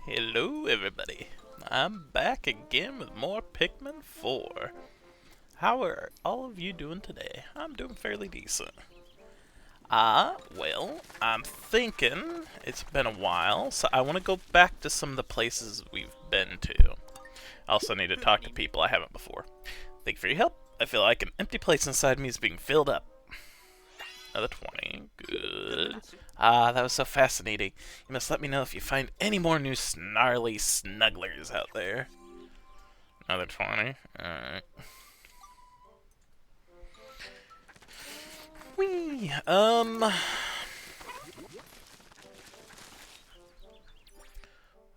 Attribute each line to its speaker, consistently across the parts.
Speaker 1: Hello everybody, I'm back again with more Pikmin 4. How are all of you doing today? I'm doing fairly decent. Well, I'm thinking it's been a while, so I want to go back to some of the places we've been to. I also need to talk to people I haven't before. Thank you for your help. I feel like an empty place inside me is being filled up. Another 20. Good. That was so fascinating. You must let me know if you find any more new snarly snugglers out there. Another 20. Alright. Whee!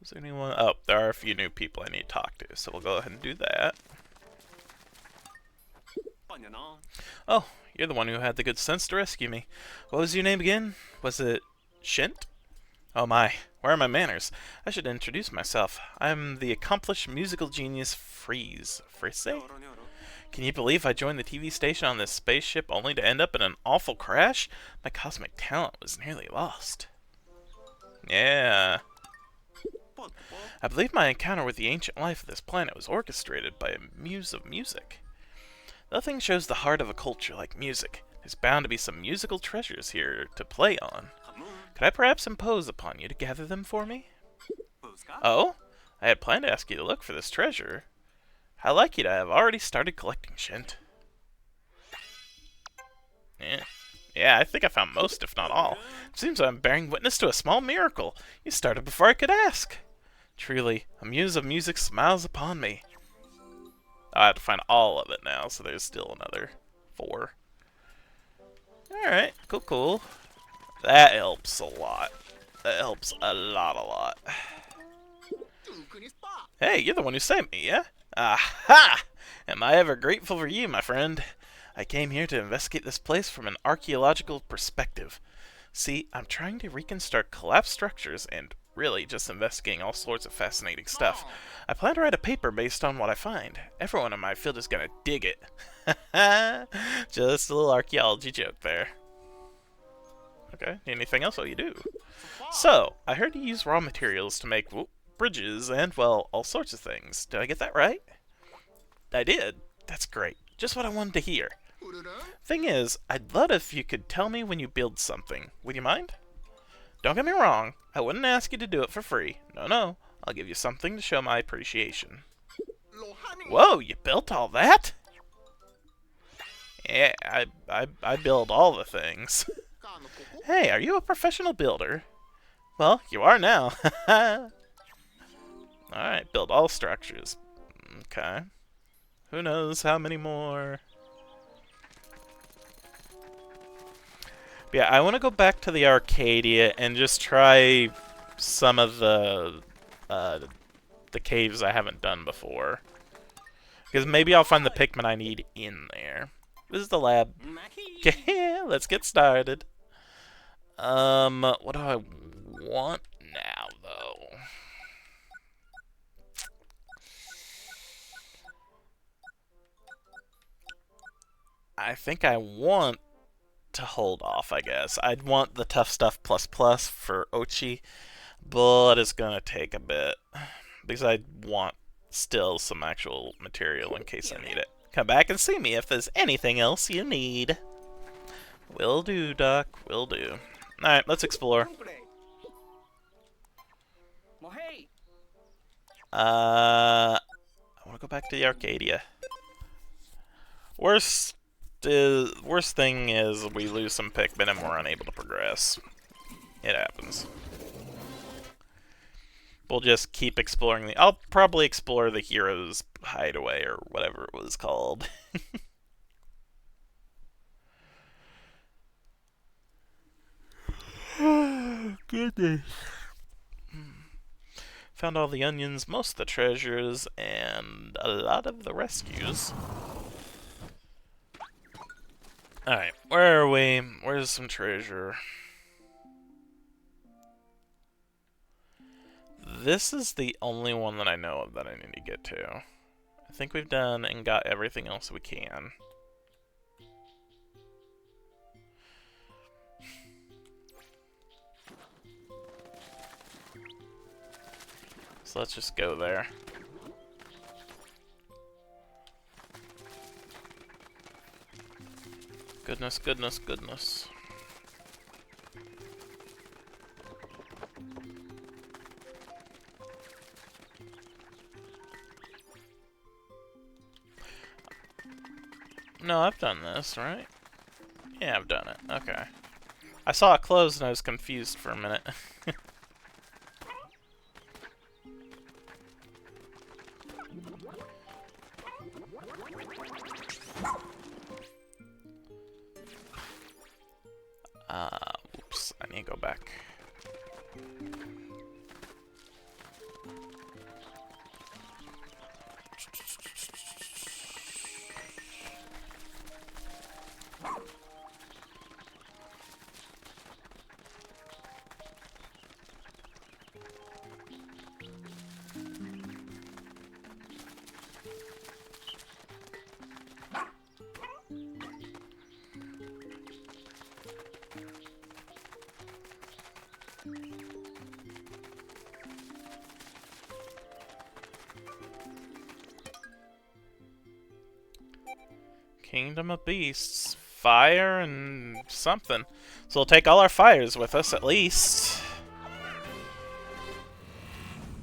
Speaker 1: Is there anyone? Oh, there are a few new people I need to talk to, so we'll go ahead and do that. Oh, you're the one who had the good sense to rescue me. What was your name again? Was it Shint? Oh my, where are my manners? I should introduce myself. I'm the accomplished musical genius Freeze. Frise? Can you believe I joined the TV station on this spaceship only to end up in an awful crash? My cosmic talent was nearly lost. Yeah. I believe my encounter with the ancient life of this planet was orchestrated by a muse of music. Nothing shows the heart of a culture like music. There's bound to be some musical treasures here to play on. Could I perhaps impose upon you to gather them for me? Oh? I had planned to ask you to look for this treasure. How like you to have already started collecting, Shint. Yeah, I think I found most, if not all. It seems I'm bearing witness to a small miracle. You started before I could ask. Truly, a muse of music smiles upon me. I have to find all of it now, so there's still another 4. Alright, cool. That helps a lot. That helps a lot. Hey, you're the one who saved me, yeah? Aha! Am I ever grateful for you, my friend? I came here to investigate this place from an archaeological perspective. See, I'm trying to reconstruct collapsed structures and really just investigating all sorts of fascinating stuff. I plan to write a paper based on what I find. Everyone in my field is gonna dig it. Just a little archaeology joke there. Okay, anything else? Oh, you do. So, I heard you use raw materials to make bridges and, well, all sorts of things. Did I get that right? I did. That's great. Just what I wanted to hear. Thing is, I'd love if you could tell me when you build something. Would you mind? Don't get me wrong. I wouldn't ask you to do it for free. No. I'll give you something to show my appreciation. Whoa, you built all that? Yeah, I build all the things. Hey, are you a professional builder? Well, you are now. Alright, build all structures. Okay. Who knows how many more? But yeah, I want to go back to the Arcadia and just try some of the caves I haven't done before. Because maybe I'll find the Pikmin I need in there. This is the lab. Okay, let's get started. What do I want now, though? I think I want to hold off, I guess. I'd want the tough stuff plus plus for Ochi, but it's gonna take a bit. Because I want still some actual material in case I need it. Come back and see me if there's anything else you need. Will do, Doc. Will do. Alright, let's explore. I want to go back to the Arcadia. Worst thing is we lose some Pikmin and we're unable to progress. It happens. We'll just keep exploring the... I'll probably explore the hero's hideaway or whatever it was called. Goodness. Found all the onions, most of the treasures, and a lot of the rescues. Alright, where are we? Where's some treasure? This is the only one that I know of that I need to get to. I think we've done and got everything else we can. So let's just go there. Goodness, goodness, goodness. No, I've done this, right? Yeah, I've done it. Okay. I saw it closed and I was confused for a minute. Oops, I need to go back. Kingdom of Beasts. Fire and something. So we'll take all our fires with us, at least.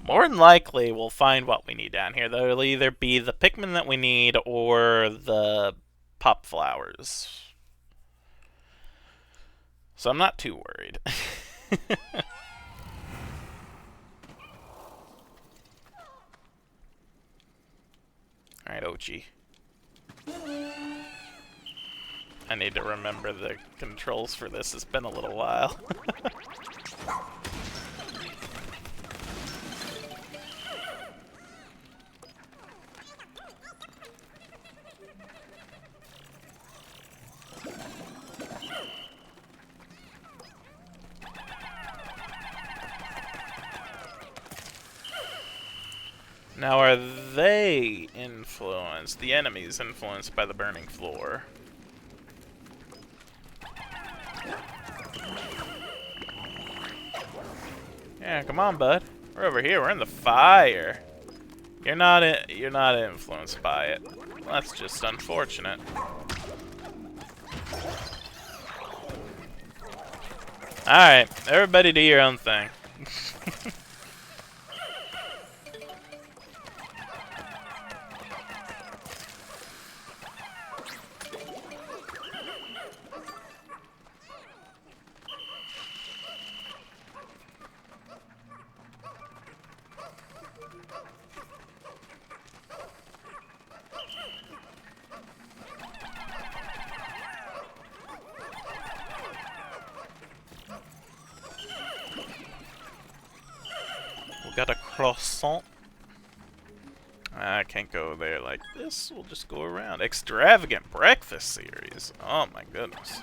Speaker 1: More than likely, we'll find what we need down here. There'll either be the Pikmin that we need, or the pop flowers. So I'm not too worried. Alright, Ochi. I need to remember the controls for this. It's been a little while. Now, are they influenced? The enemies influenced by the burning floor? Yeah, come on, bud. We're over here. We're in the fire. You're not influenced by it. Well, that's just unfortunate. Alright, everybody do your own thing. Got a croissant. I can't go there like this. We'll just go around. Extravagant breakfast series. Oh my goodness.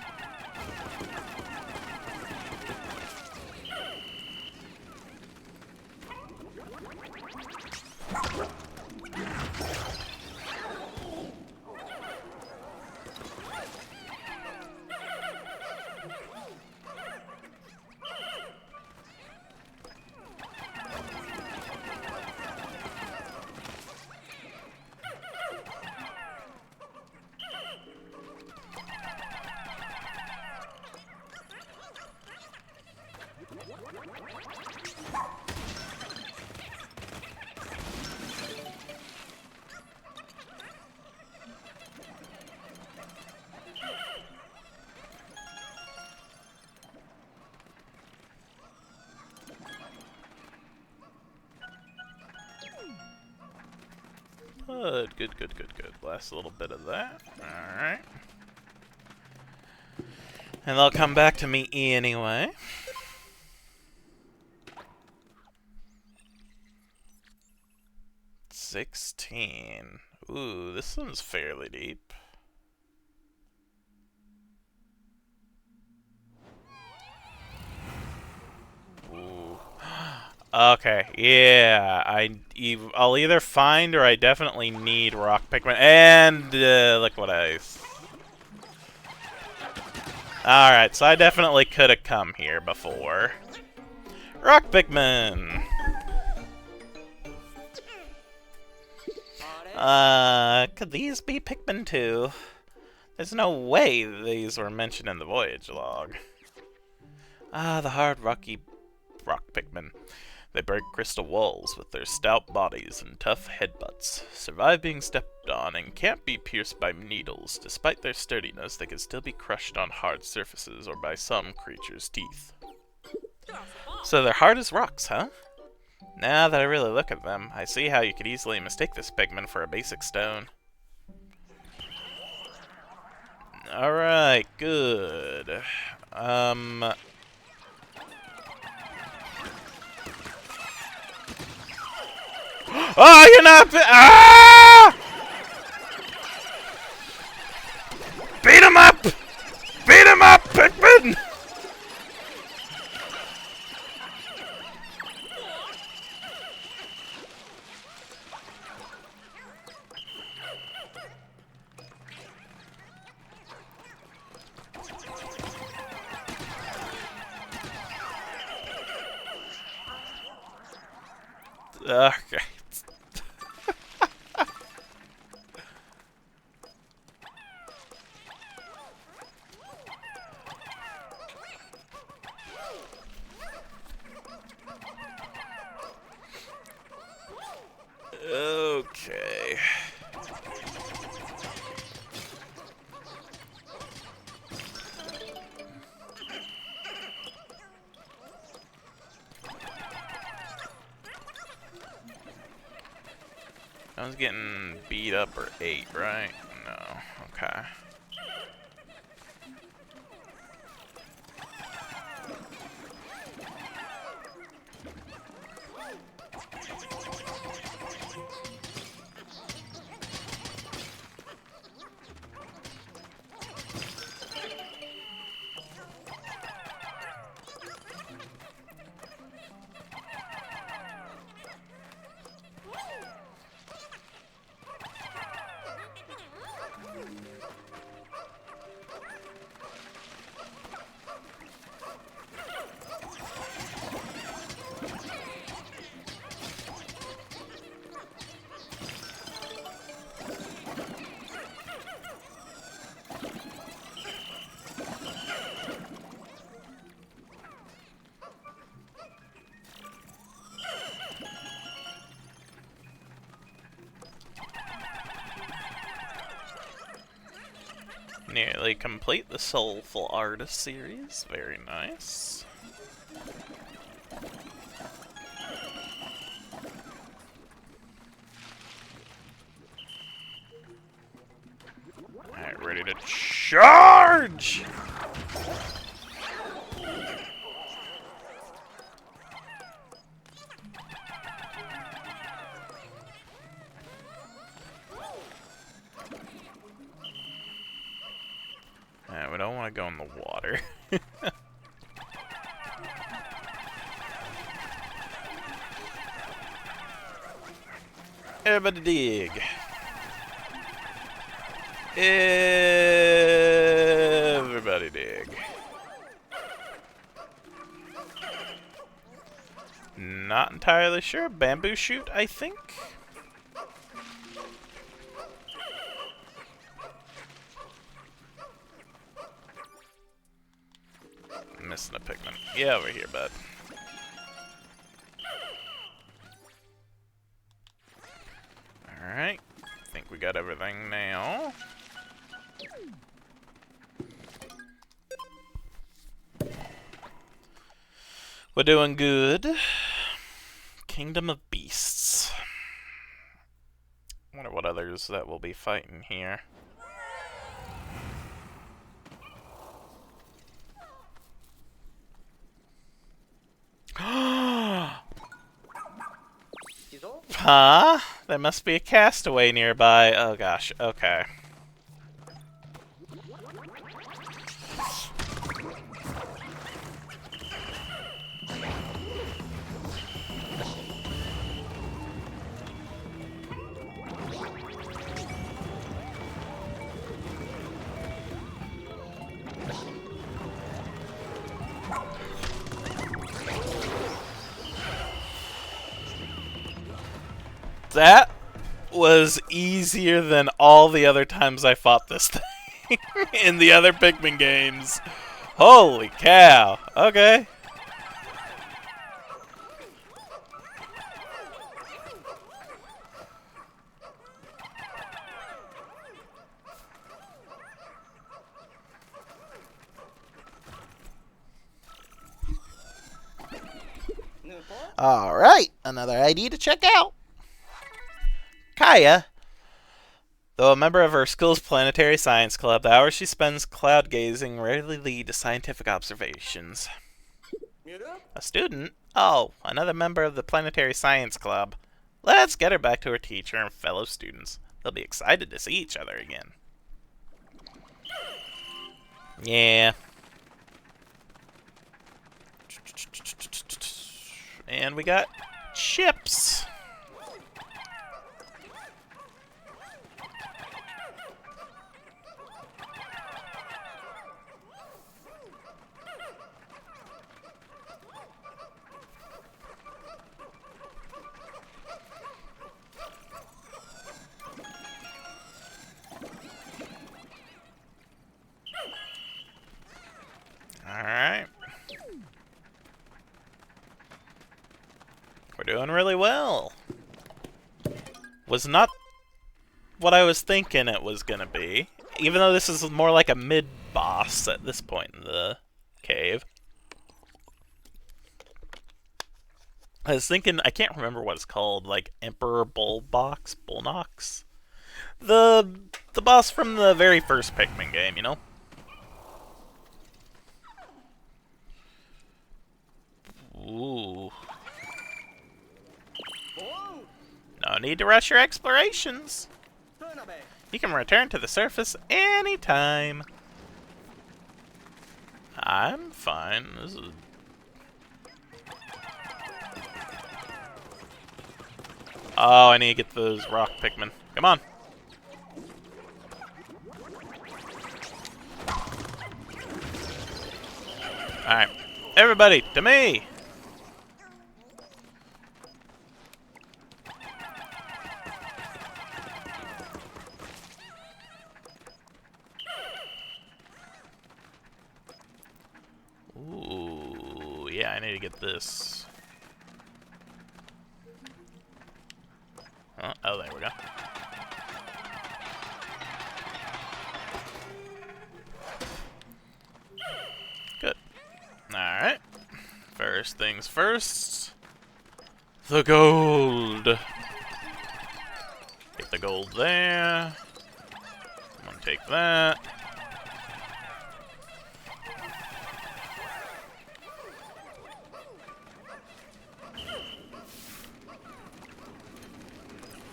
Speaker 1: Good, good, good, good, good. Last little bit of that. Alright. And they'll come back to me anyway. $16. Ooh, this one's fairly deep. Ooh. Okay, yeah. I'll either find or I definitely need rock Pikmin. And liquid ice. Alright, so I definitely could have come here before. Rock Pikmin! Could these be Pikmin too? There's no way these were mentioned in the voyage log. Ah, the hard, rocky rock Pikmin. They break crystal walls with their stout bodies and tough headbutts, survive being stepped on, and can't be pierced by needles. Despite their sturdiness, they can still be crushed on hard surfaces or by some creatures' teeth. So they're hard as rocks, huh? Now that I really look at them, I see how you could easily mistake this Pikmin for a basic stone. Alright, good. Oh, you're not. Ah! Beat him up! Beat him up, Pikmin! Okay. Okay. I was getting beat up or ate, right? No. Okay. Nearly complete the Soulful Artist series. Very nice. Alright, ready to charge! We don't want to go in the water. Everybody dig. Everybody dig. Not entirely sure. Bamboo shoot, I think. Missing a Pikmin. Yeah, over here, bud. Alright. Think we got everything now. We're doing good. Kingdom of Beasts. Wonder what others that will be fighting here. Huh? There must be a castaway nearby. Oh gosh, okay. That was easier than all the other times I fought this thing in the other Pikmin games. Holy cow. Okay. Alright, another ID to check out. Kaya, though a member of her school's planetary science club, the hours she spends cloud gazing rarely lead to scientific observations. A student? Oh, another member of the planetary science club. Let's get her back to her teacher and fellow students. They'll be excited to see each other again. Yeah. And we got chips. Alright. We're doing really well. Was not what I was thinking it was gonna be. Even though this is more like a mid-boss at this point in the cave. I was thinking, I can't remember what it's called, like Emperor Bullnox? The boss from the very first Pikmin game, you know? Ooh. No need to rush your explorations. You can return to the surface anytime. I'm fine. This is... Oh, I need to get those rock Pikmin. Come on. Alright. Everybody, to me! Ooh, yeah, I need to get this. Oh, there we go. Good. Alright. First things first. The gold. Get the gold there. I'm gonna take that.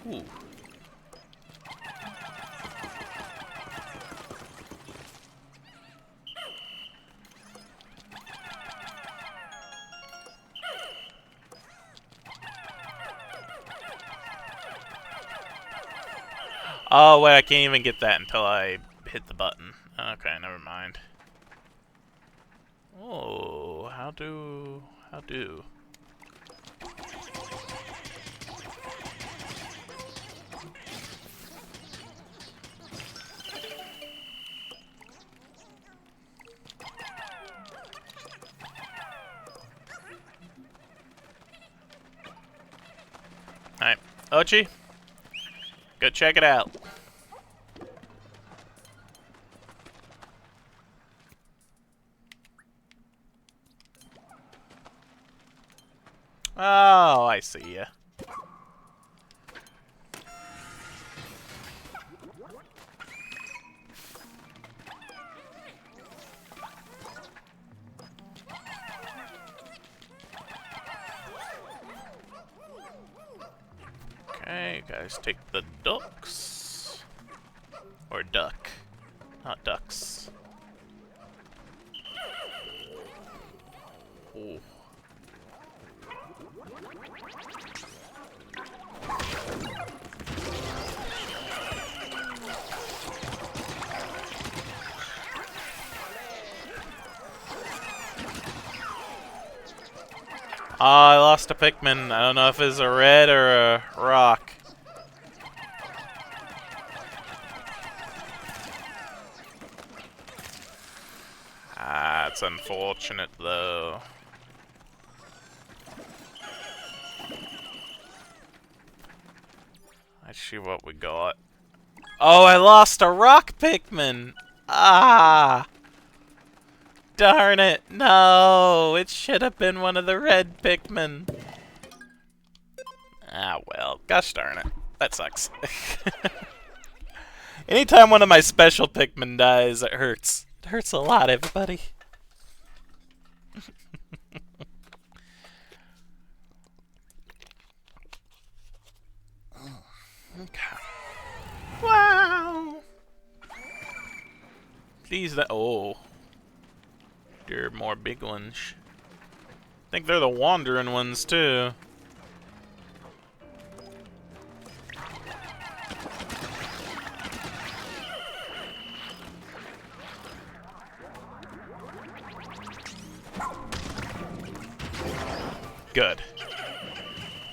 Speaker 1: Ooh. Oh, wait, I can't even get that until I hit the button. Okay, never mind. Oh, how do... Alright, Ochi, go check it out. Oh, I see ya. Okay, guys, take the ducks. Or duck. Not ducks. Ooh. I lost a Pikmin. I don't know if it's a red or a rock. Ah, it's unfortunate though. Let's see what we got. Oh, I lost a rock Pikmin! Ah! Darn it! No! It should have been one of the red Pikmin. Ah, well. Gosh darn it. That sucks. Anytime one of my special Pikmin dies, it hurts. It hurts a lot, everybody. Okay. Wow! These that oh. There are more big ones. I think they're the wandering ones too. Good.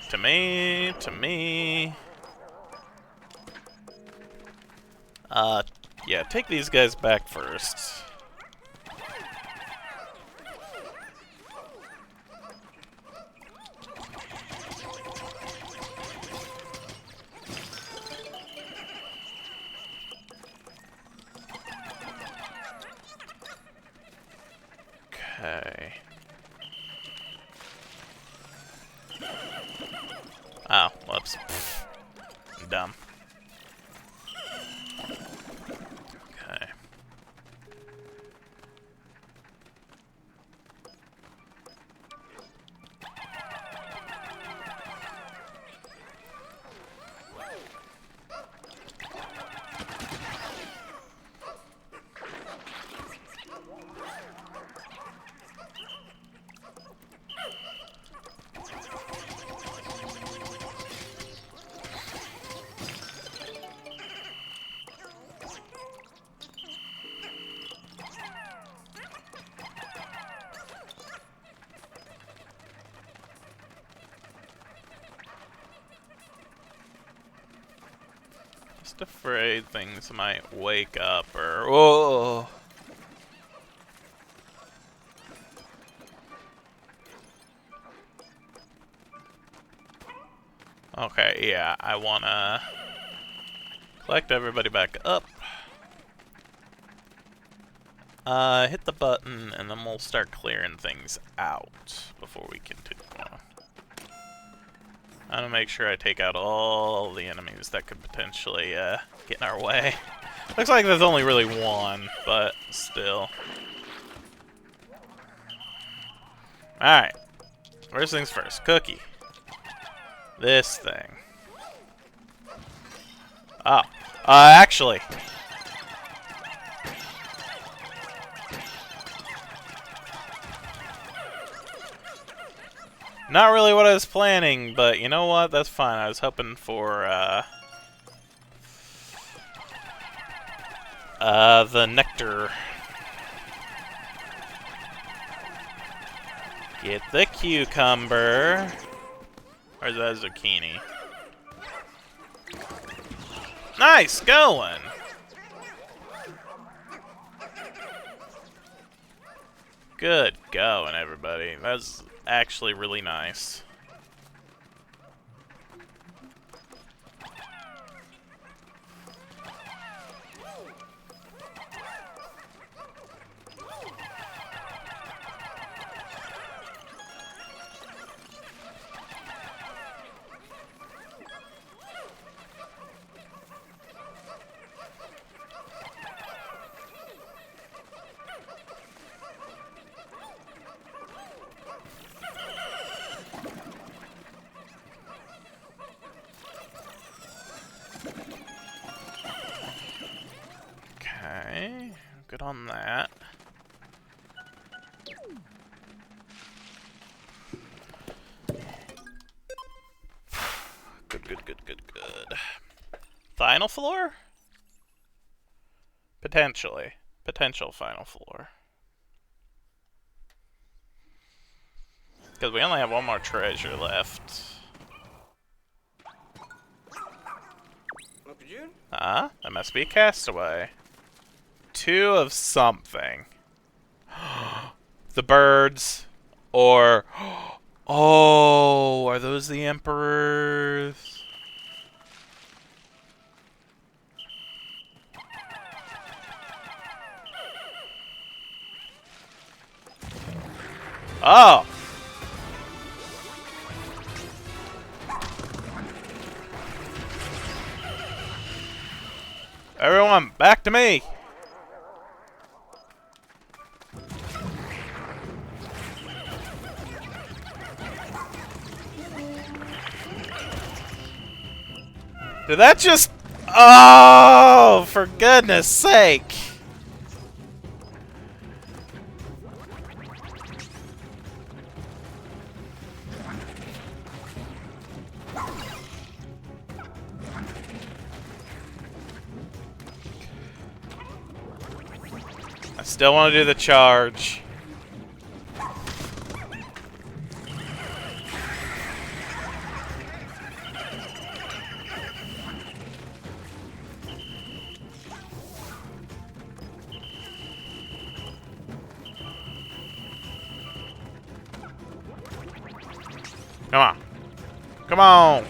Speaker 1: To me, to me. Yeah, take these guys back first. Okay. Oh, whoops. Pfft. I'm dumb. Okay. Just afraid things might wake up or... Whoa! Okay, yeah, I wanna collect everybody back up. Hit the button, and then we'll start clearing things out before we continue on. I'm gonna make sure I take out all the enemies that could potentially get in our way. Looks like there's only really one, but still. Alright. First things first. Cookie. This thing. Oh. Actually. Not really what I was planning, but you know what? That's fine. I was hoping for, the nectar. Get the cucumber. Or is that a zucchini? Nice going! Good going, everybody. That's actually really nice. Okay, good on that. Good, good, good, good, good. Final floor? Potentially. Potential final floor. Because we only have one more treasure left. That must be a castaway. 2 of something. the birds, or oh, are those the emperors? Oh. Everyone, back to me. Did that just... Oh, for goodness sake. I still want to do the charge. Come on. Come on.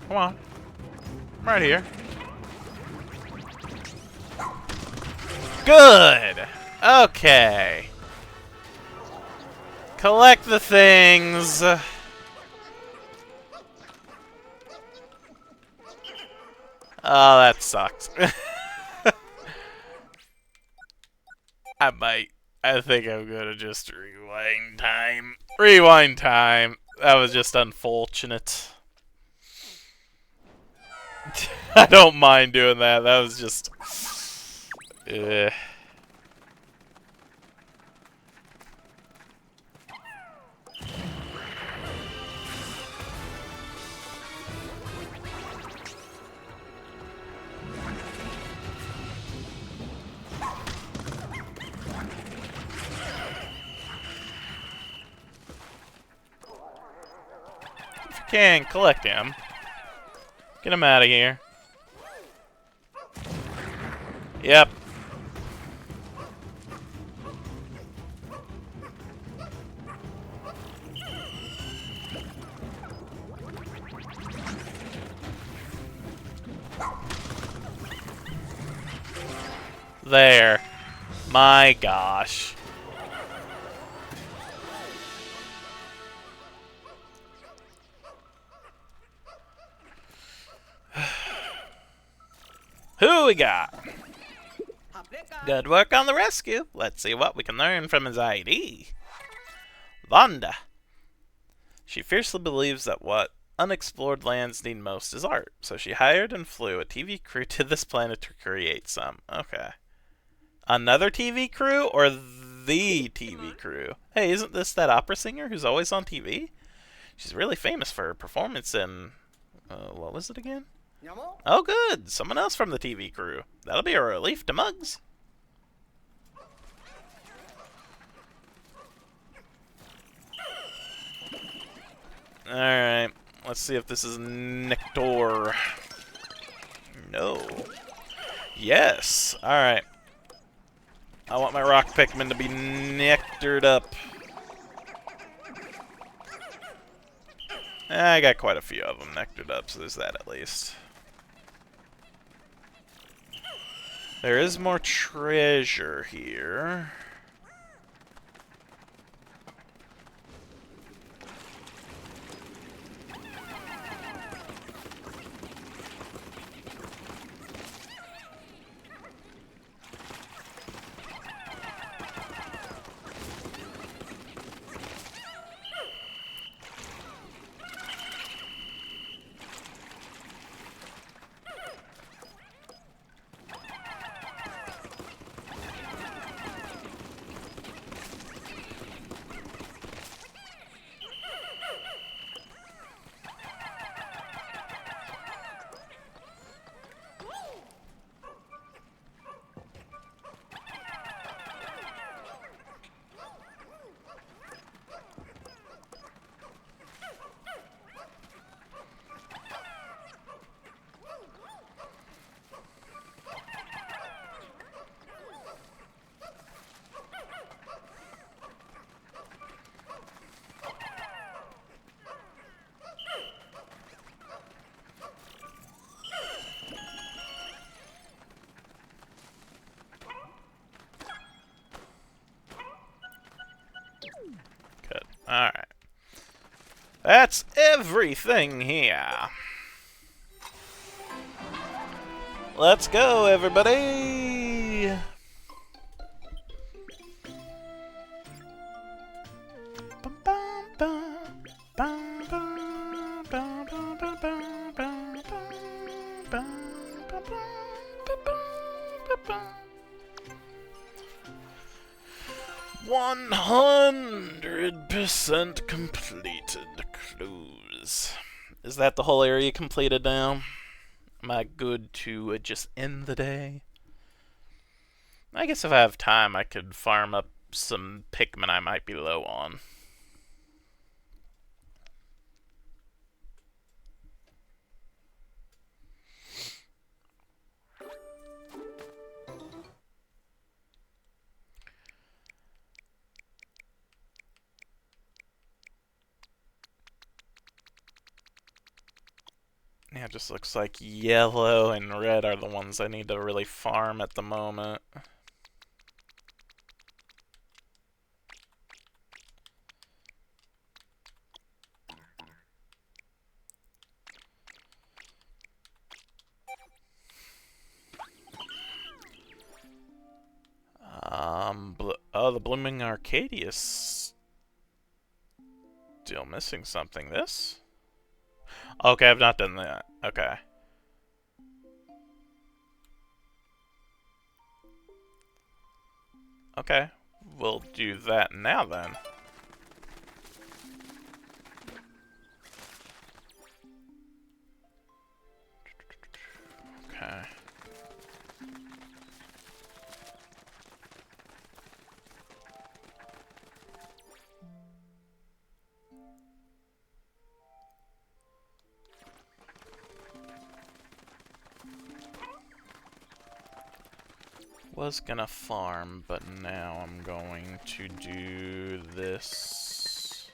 Speaker 1: Come on. I'm right here. Good. Okay. Collect the things. Oh, that sucks. I think I'm gonna just rewind time. Rewind time. That was just unfortunate. I don't mind doing that. That was just... If you can, collect him. Get him out of here. Yep. There. My gosh. Who we got? Good work on the rescue. Let's see what we can learn from his ID. Vonda. She fiercely believes that what unexplored lands need most is art, so she hired and flew a TV crew to this planet to create some. Okay. Another TV crew or the TV crew? Hey, isn't this that opera singer who's always on TV? She's really famous for her performance in... what was it again? Oh, good. Someone else from the TV crew. That'll be a relief to Muggs. Alright. Let's see if this is Nectar. No. Yes. Alright. I want my rock Pikmin to be nectared up. I got quite a few of them nectared up, so there's that at least. There is more treasure here. Alright. That's everything here. Let's go, everybody! "100% completed clues." Is that the whole area completed now? Am I good to just end the day? I guess if I have time, I could farm up some Pikmin I might be low on. Yeah, it just looks like yellow and red are the ones I need to really farm at the moment. Oh, the blooming Arcadia still missing something. This? Okay, I've not done that. Okay. Okay, we'll do that now then. Okay. Was gonna farm, but now I'm going to do this.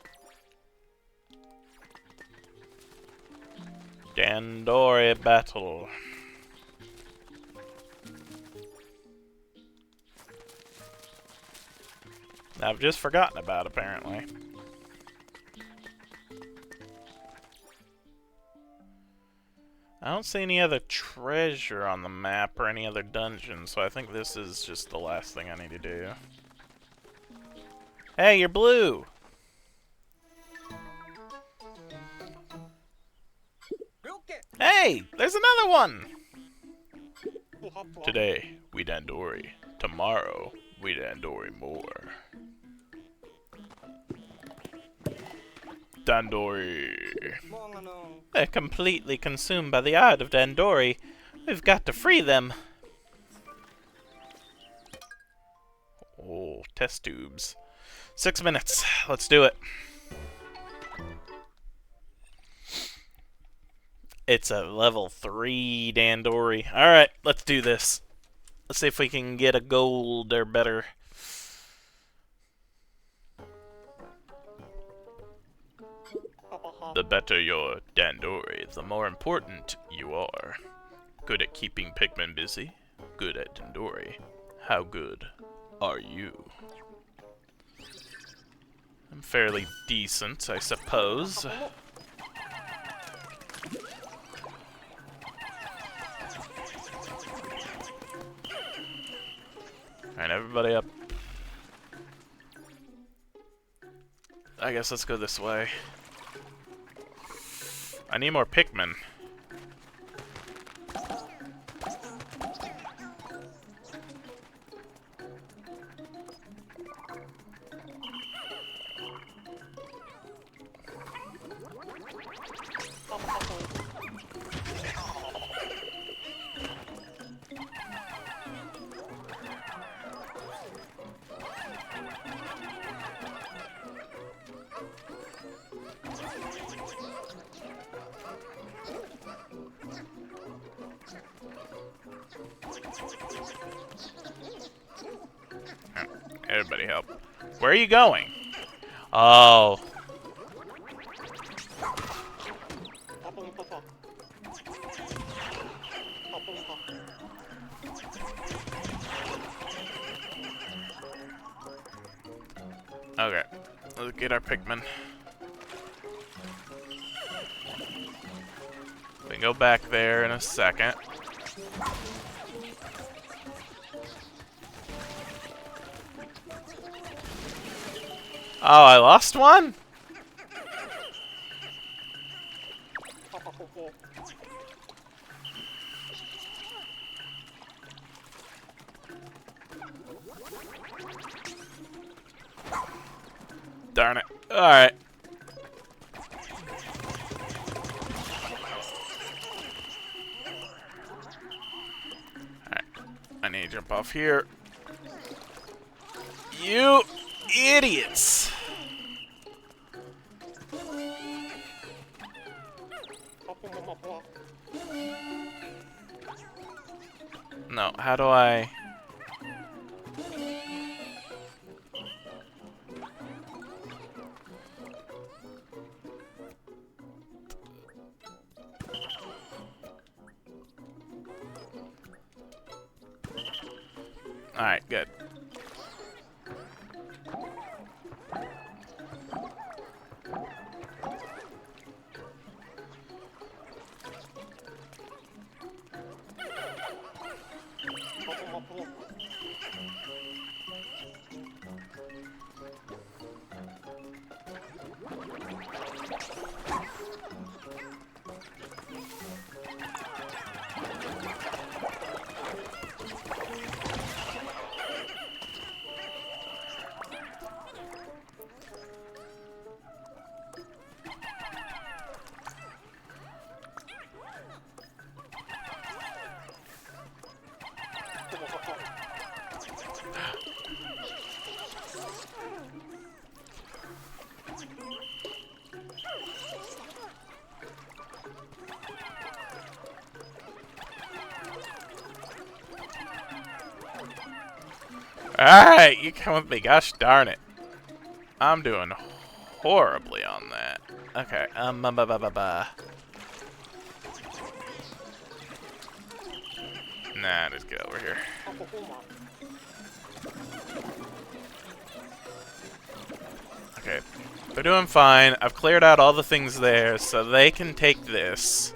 Speaker 1: Dandori battle. I've just forgotten about, apparently. I don't see any other treasure on the map or any other dungeon, so I think this is just the last thing I need to do. Hey, you're blue! Hey, there's another one! Today, we Dandori. Tomorrow, we Dandori more. Dandori. They're completely consumed by the art of Dandori. We've got to free them. Oh, test tubes. 6 minutes. Let's do it. It's a level 3 Dandori. Alright, let's do this. Let's see if we can get a gold or better. The better your Dandori, the more important you are. Good at keeping Pikmin busy. Good at Dandori. How good are you? I'm fairly decent, I suppose. Alright, everybody up. I guess let's go this way. I need more Pikmin. Everybody help. Where are you going? Oh. Okay. Let's get our Pikmin. We can go back there in a second. Oh, I lost one? Darn it. Alright. Alright. I need to jump off here. You idiots! No, how do I... Alright, good. Alright, you come with me. Gosh darn it. I'm doing horribly on that. Okay, Nah, just get over here. Okay, they're doing fine. I've cleared out all the things there, so they can take this.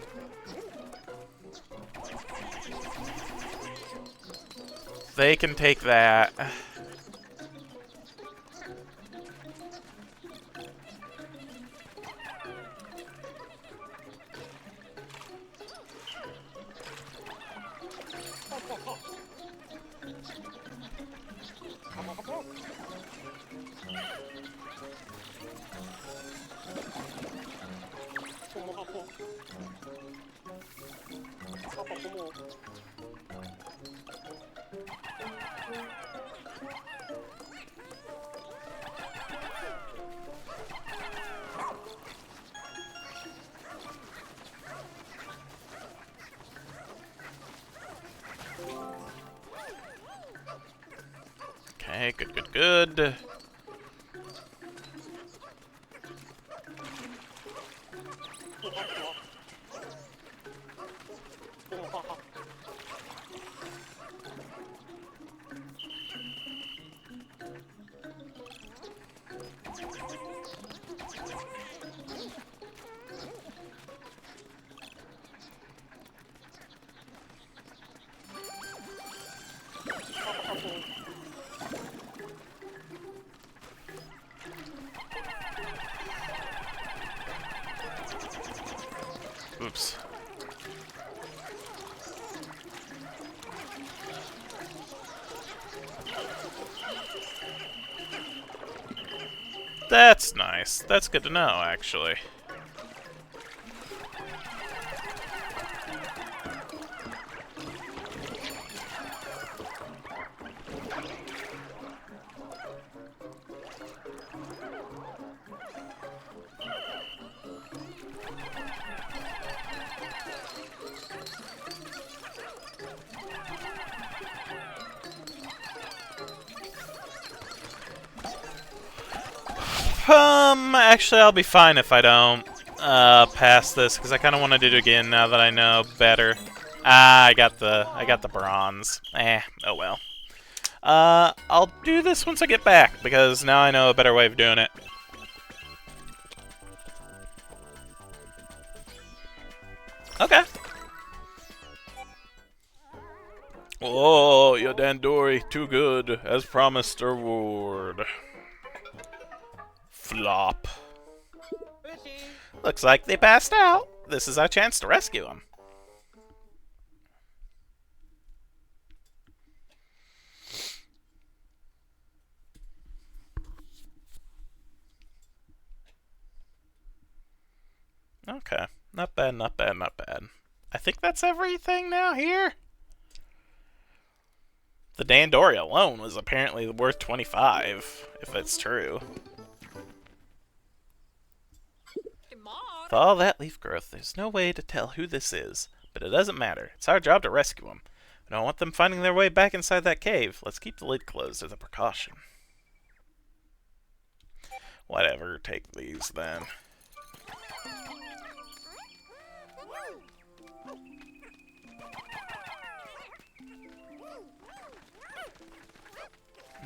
Speaker 1: They can take that. Okay, good. Oops. That's nice. That's good to know, actually. Actually, I'll be fine if I don't pass this, because I kind of want to do it again now that I know better. Ah, I got the bronze. Oh well. I'll do this once I get back, because now I know a better way of doing it. Okay. Oh, your Dandori, too good. As promised, reward. Flop. Looks like they passed out. This is our chance to rescue them. Okay. Not bad, not bad, not bad. I think that's everything now here. The Dandori alone was apparently worth 25, if that's true. With all that leaf growth, there's no way to tell who this is. But it doesn't matter. It's our job to rescue them. We don't want them finding their way back inside that cave. Let's keep the lid closed as a precaution. Whatever, take these then.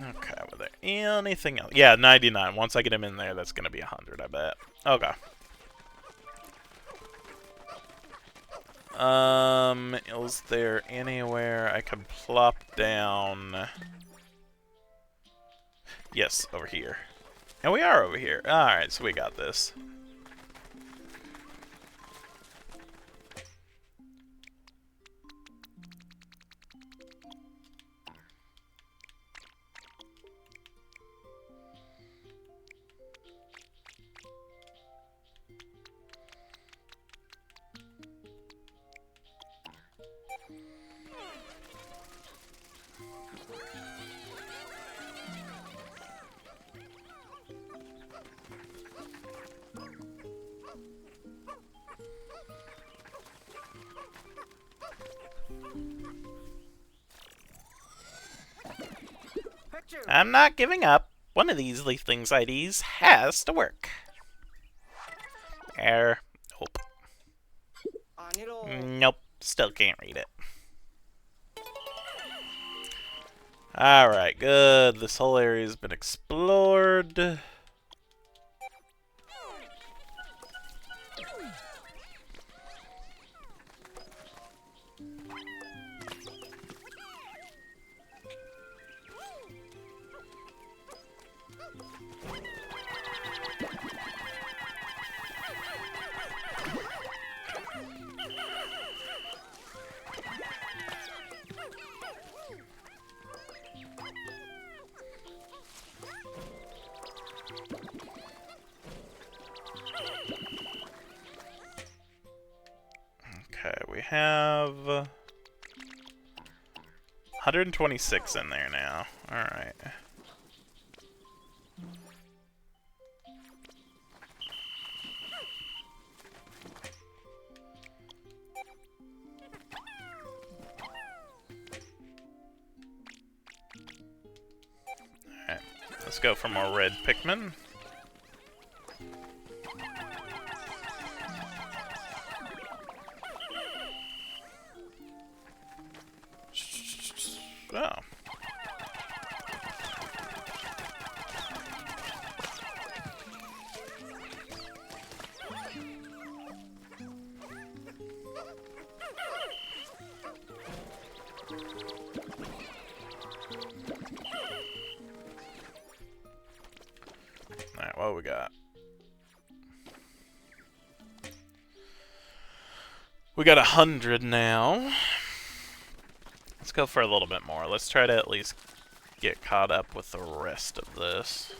Speaker 1: Okay, were there anything else? Yeah, 99. Once I get him in there, that's going to be 100, I bet. Okay. Is there anywhere I can plop down? Yes, over here. And we are over here. Alright, so we got this. I'm not giving up. One of these leaf things IDs has to work. Error. Nope. Nope. Still can't read it. Alright, good. This whole area has been explored. Okay, we have 126 in there now. Alright. Alright, let's go for more red Pikmin. Oh. Alright, what we got? We got 100 now. Let's go for a little bit more. Let's try to at least get caught up with the rest of this.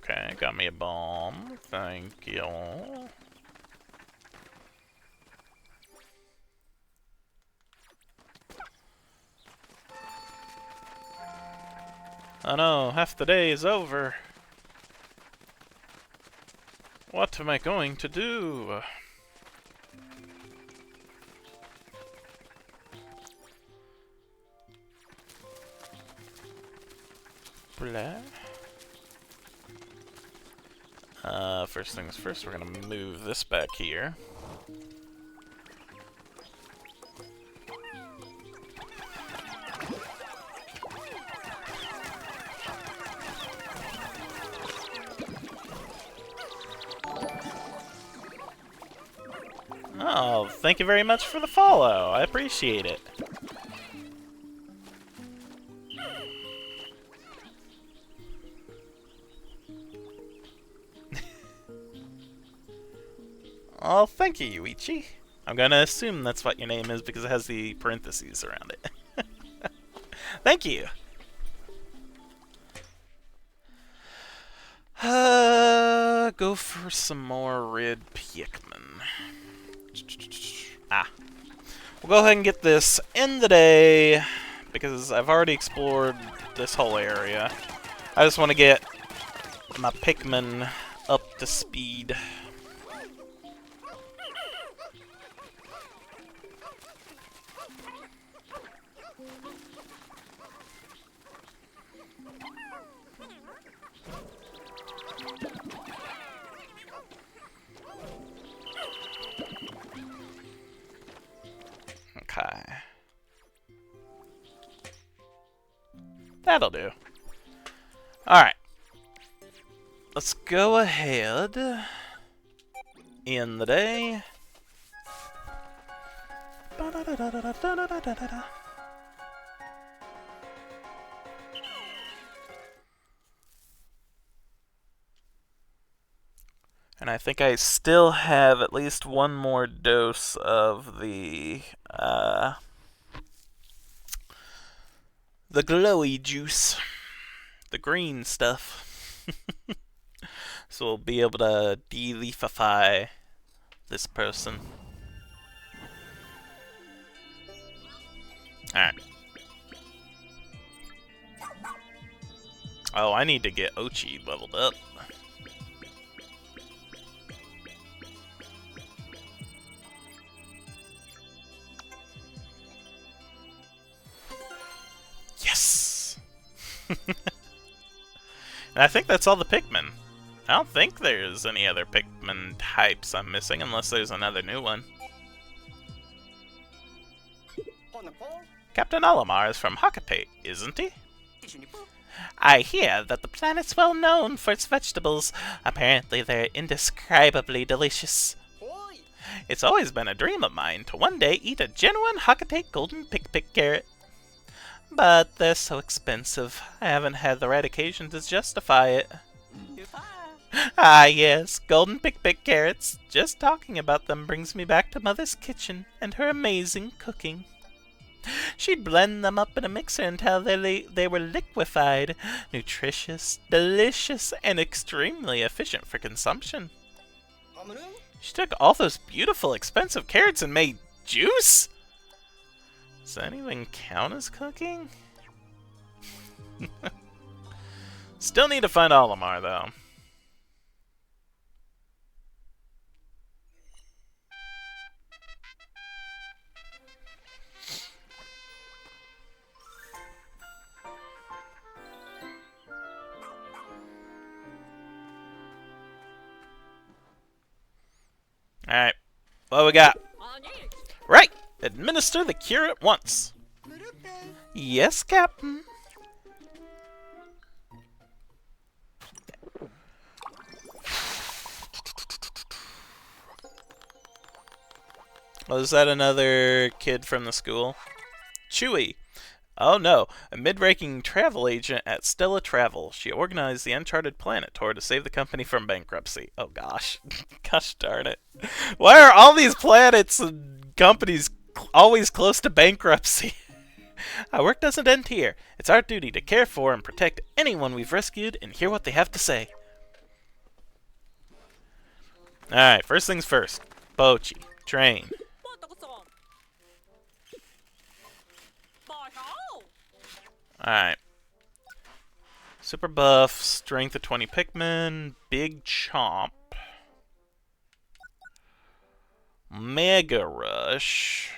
Speaker 1: Okay, got me a bomb. Thank you. Oh no, half the day is over. What am I going to do? Blah. First things first, we're gonna move this back here. thank you very much for the follow. I appreciate it. Oh, thank you, Yuichi. I'm gonna assume that's what your name is because it has the parentheses around it. Thank you. Go for some more red Pikmin. Ah. We'll go ahead and get this in the day because I've already explored this whole area. I just want to get my Pikmin up to speed. Okay. That'll do. Alright. Let's go ahead in the day. And I think I still have at least one more dose of the glowy juice. The green stuff. So we'll be able to de-leafify this person. Alright. Oh, I need to get Ochi leveled up. Yes! And I think that's all the Pikmin. I don't think there's any other Pikmin types I'm missing, unless there's another new one. Captain Olimar is from Arcadia, isn't he? I hear that the planet's well known for its vegetables. Apparently they're indescribably delicious. It's always been a dream of mine to one day eat a genuine Arcadia golden pick carrot. But they're so expensive. I haven't had the right occasion to justify it. Ah yes, golden pick carrots. Just talking about them brings me back to Mother's kitchen and her amazing cooking. She'd blend them up in a mixer until they were liquefied. Nutritious, delicious, and extremely efficient for consumption. She took all those beautiful, expensive carrots and made juice? Does that even count as cooking? Still need to find Olimar, though. Alright, what we got? Right! Administer the cure at once. Yes, Captain. Was that another kid from the school? Chewy. Oh no, a mid-ranking travel agent at Stella Travel. She organized the Uncharted Planet tour to save the company from bankruptcy. Oh gosh. Gosh darn it. Why are all these planets and companies always close to bankruptcy? Our work doesn't end here. It's our duty to care for and protect anyone we've rescued and hear what they have to say. Alright, first things first. Bochi. Train. Alright. Super buff, strength of 20 Pikmin, big chomp. Mega rush.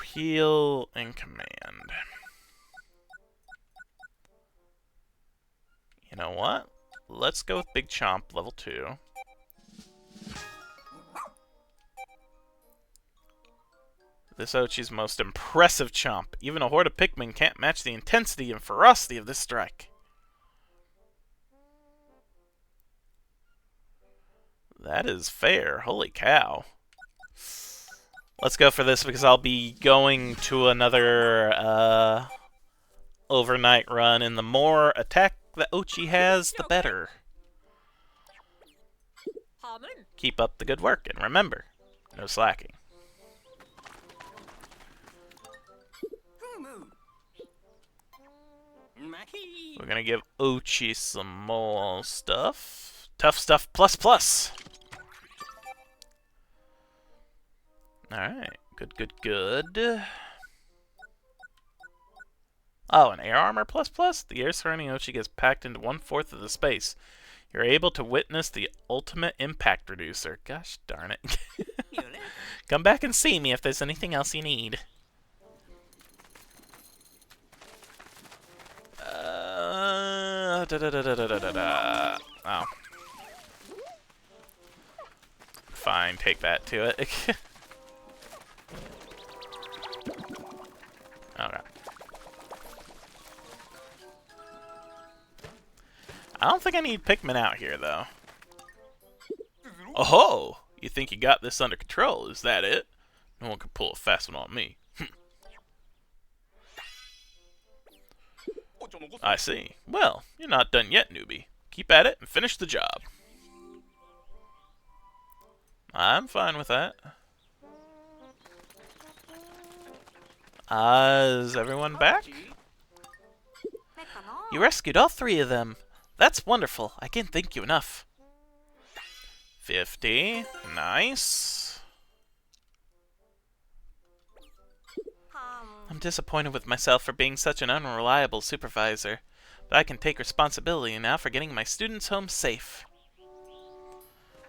Speaker 1: Heal and command. You know what? Let's go with big chomp level 2. This Ochi's most impressive chomp. Even a horde of Pikmin can't match the intensity and ferocity of this strike. That is fair. Holy cow. Let's go for this because I'll be going to another overnight run, and the more attack that Ochi has, the better. Keep up the good work, and remember, no slacking. We're gonna give Ochi some more stuff. Tough stuff plus plus. Alright, good. Oh, an air armor plus plus? The air surrounding Ochi gets packed into 1/4 of the space. You're able to witness the ultimate impact reducer. Gosh darn it. Come back and see me if there's anything else you need. Oh. Fine, take that to it. Okay. I don't think I need Pikmin out here, though. Oh-ho! You think you got this under control, is that it? No one can pull a fast one on me. I see. Well, you're not done yet, newbie. Keep at it and finish the job. I'm fine with that. Is everyone back? You rescued all 3 of them. That's wonderful. I can't thank you enough. 50. Nice. I'm disappointed with myself for being such an unreliable supervisor, but I can take responsibility now for getting my students home safe.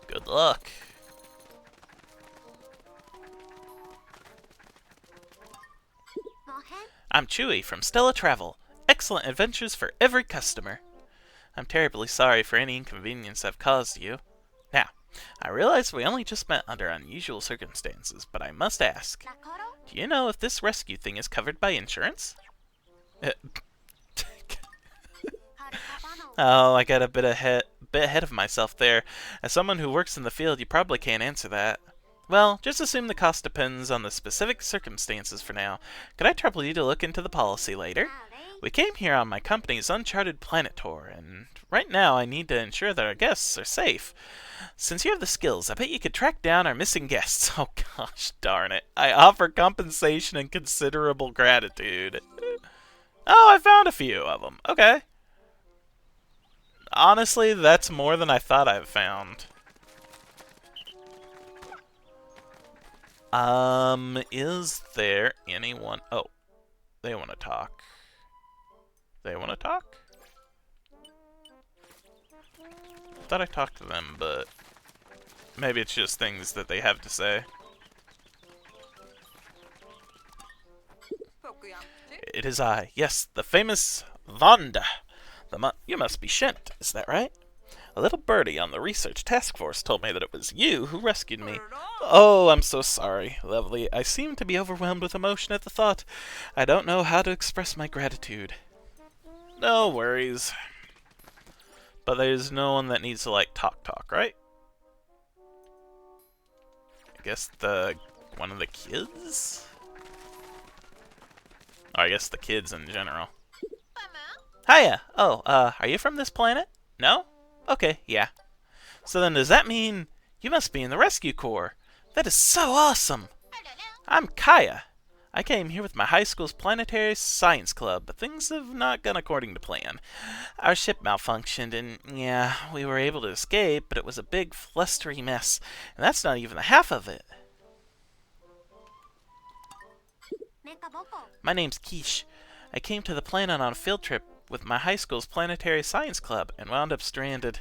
Speaker 1: Good luck. I'm Chewy from Stella Travel. Excellent adventures for every customer. I'm terribly sorry for any inconvenience I've caused you. Now, I realize we only just met under unusual circumstances, but I must ask, do you know if this rescue thing is covered by insurance? Oh, I got a bit ahead of myself there. As someone who works in the field, you probably can't answer that. Well, just assume the cost depends on the specific circumstances for now. Could I trouble you to look into the policy later? We came here on my company's uncharted planet tour, and right now I need to ensure that our guests are safe. Since you have the skills, I bet you could track down our missing guests. Oh gosh darn it. I offer compensation and considerable gratitude. Oh, I found a few of them. Okay. Honestly, that's more than I thought I've found. Is there anyone... Oh, they want to talk. They want to talk? I thought I talked to them, but maybe it's just things that they have to say. It is I. Yes, the famous Vanda. You must be Shent, is that right? A little birdie on the research task force told me that it was you who rescued me. Oh, I'm so sorry, lovely. I seem to be overwhelmed with emotion at the thought. I don't know how to express my gratitude. No worries. But there's no one that needs to, like, talk, right? I guess one of the kids? Or I guess the kids in general. Hiya! Oh, are you from this planet? No? Okay, yeah. So then does that mean you must be in the rescue corps? That is so awesome! I'm Kaya. I came here with my high school's planetary science club, but things have not gone according to plan. Our ship malfunctioned, and yeah, we were able to escape, but it was a big, flustery mess, and that's not even the half of it. My name's Quiche. I came to the planet on a field trip with my high school's planetary science club and wound up stranded.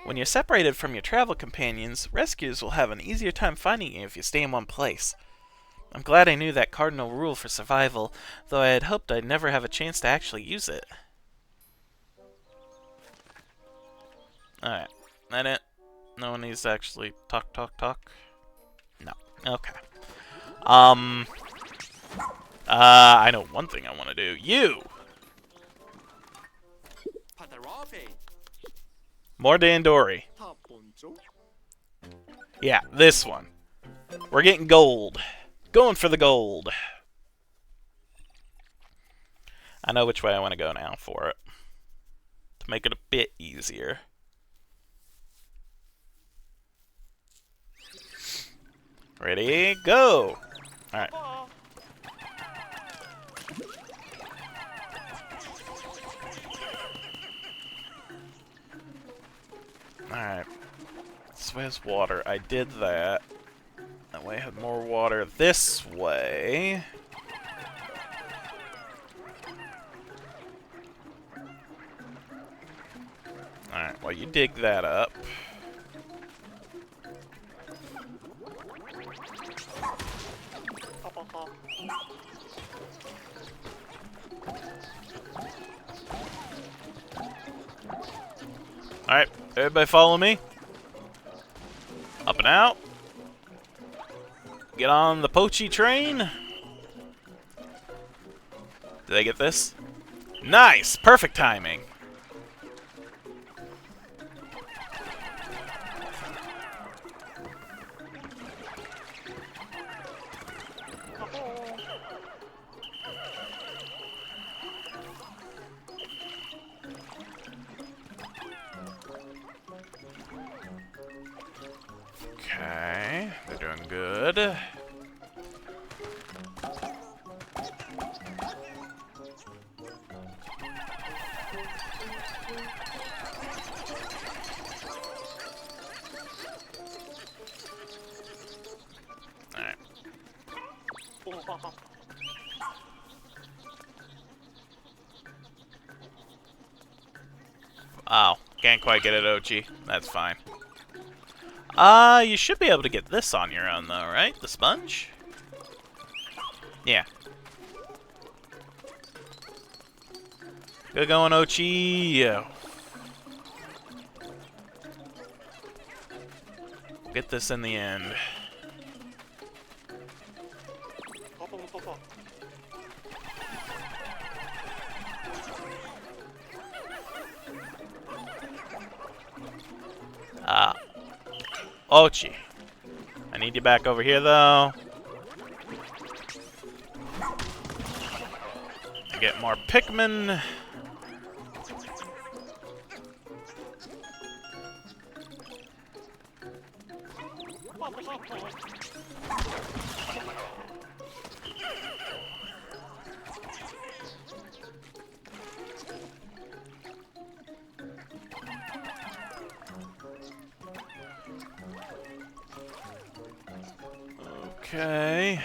Speaker 1: When you're separated from your travel companions, rescuers will have an easier time finding you if you stay in one place. I'm glad I knew that cardinal rule for survival, though I had hoped I'd never have a chance to actually use it. Alright, that it? No one needs to actually talk? No. Okay. I know one thing I want to do. You! More Dandori. Yeah, this one. We're getting gold. Going for the gold. I know which way I want to go now for it. To make it a bit easier. Ready, go! Alright. Alright. This way has water. I did that. That way I had more water this way. Alright, well you dig that up. Alright, everybody follow me. Up and out. Get on the Poachy train. Did I get this? Nice! Perfect timing. Okay, they're doing good. Alright. Oh, can't quite get it, Ochi. That's fine. You should be able to get this on your own, though, right? The sponge? Yeah. Good going, Ochi. Get this in the end. Ochi. I need you back over here, though. Get more Pikmin. Okay.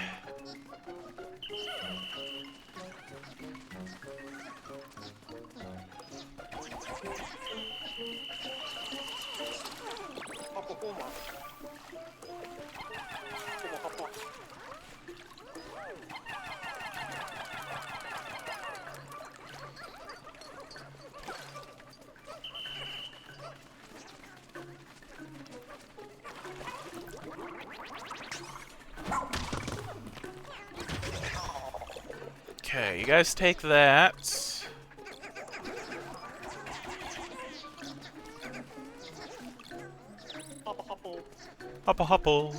Speaker 1: Okay, you guys take that. Hopple hopple.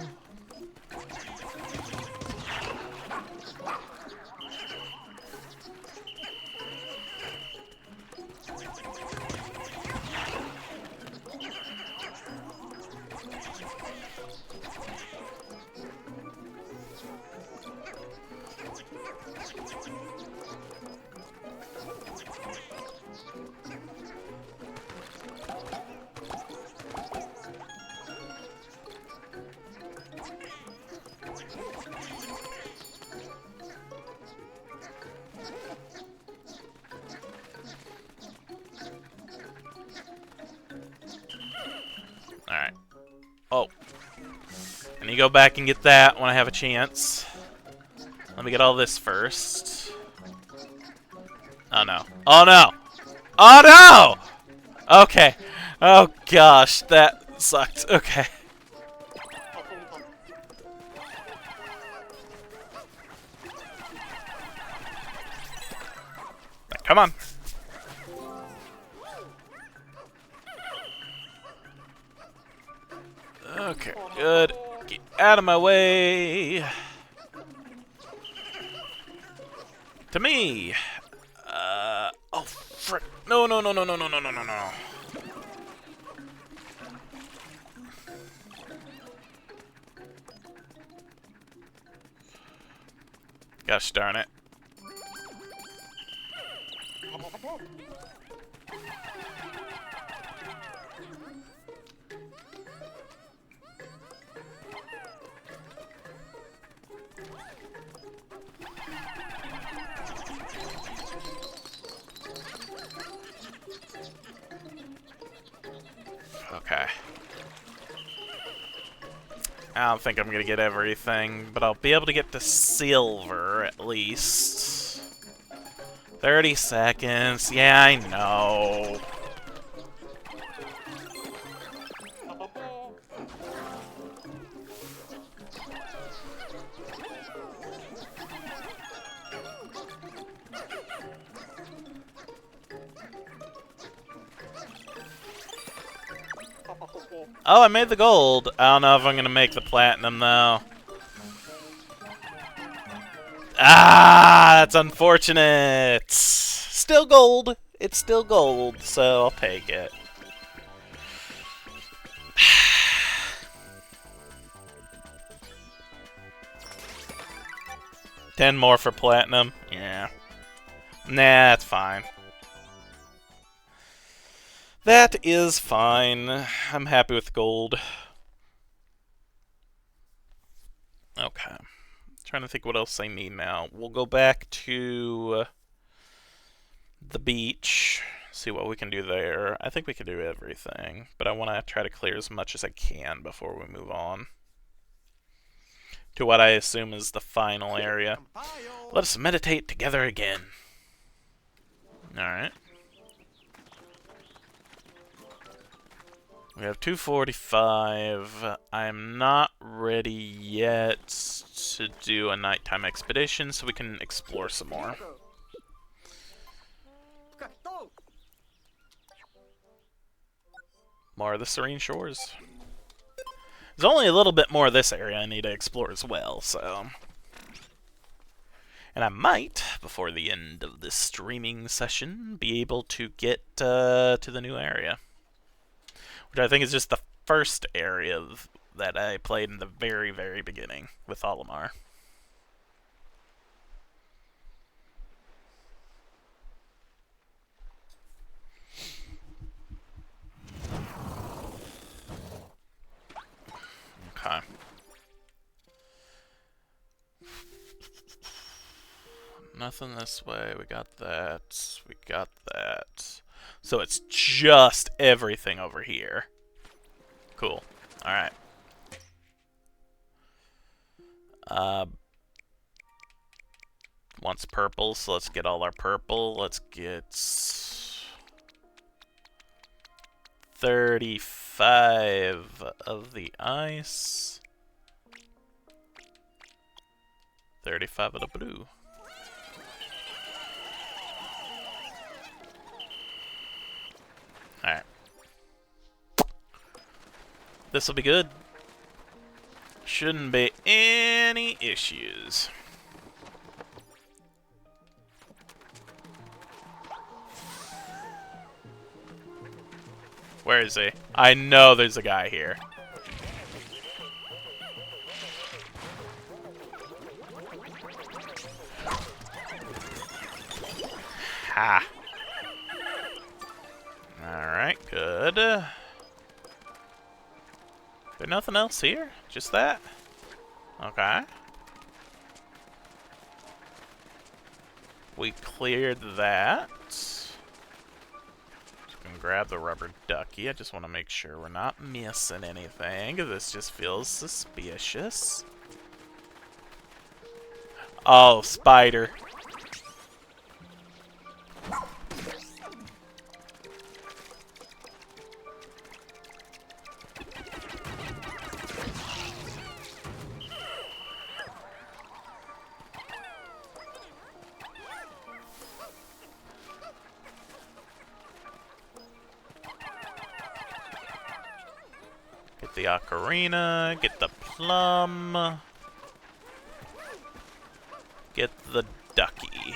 Speaker 1: Alright. Oh. I need to go back and get that when I have a chance. Let me get all this first. Oh no. Oh no! Oh no! Okay. Oh gosh, that sucked. Okay. Come on. Okay, good. Get out of my way. To me. Oh, frick. No, no, no, no, no, no, no, no, no, no. Gosh darn it. Okay. I don't think I'm gonna get everything, but I'll be able to get to silver at least. 30 seconds. Yeah, I know. Oh, I made the gold. I don't know if I'm gonna make the platinum though. Ah, that's unfortunate. Still gold. It's still gold, so I'll take it. $10 more for platinum. Yeah. Nah, that's fine. That is fine. I'm happy with gold. Okay. Trying to think what else I need now. We'll go back to the beach. See what we can do there. I think we can do everything, but I want to try to clear as much as I can before we move on to what I assume is the final area. Let us meditate together again. Alright. We have 245. I'm not ready yet to do a nighttime expedition, so we can explore some more. More of the serene shores. There's only a little bit more of this area I need to explore as well, so... And I might, before the end of this streaming session, be able to get to the new area. Which I think is just the first area that I played in the very, very beginning with Olimar. Okay. Nothing this way. We got that. We got that. So it's just everything over here. Cool. Alright. Wants purple, so let's get all our purple. Let's get 35 of the ice. 35 of the blue. Alright. This'll be good. Shouldn't be any issues. Where is he? I know there's a guy here. Ha. Alright, good. There nothing else here? Just that? Okay. We cleared that. Grab the rubber ducky. I just want to make sure we're not missing anything. This just feels suspicious. Oh, spider. Get the ocarina, get the plum, get the ducky.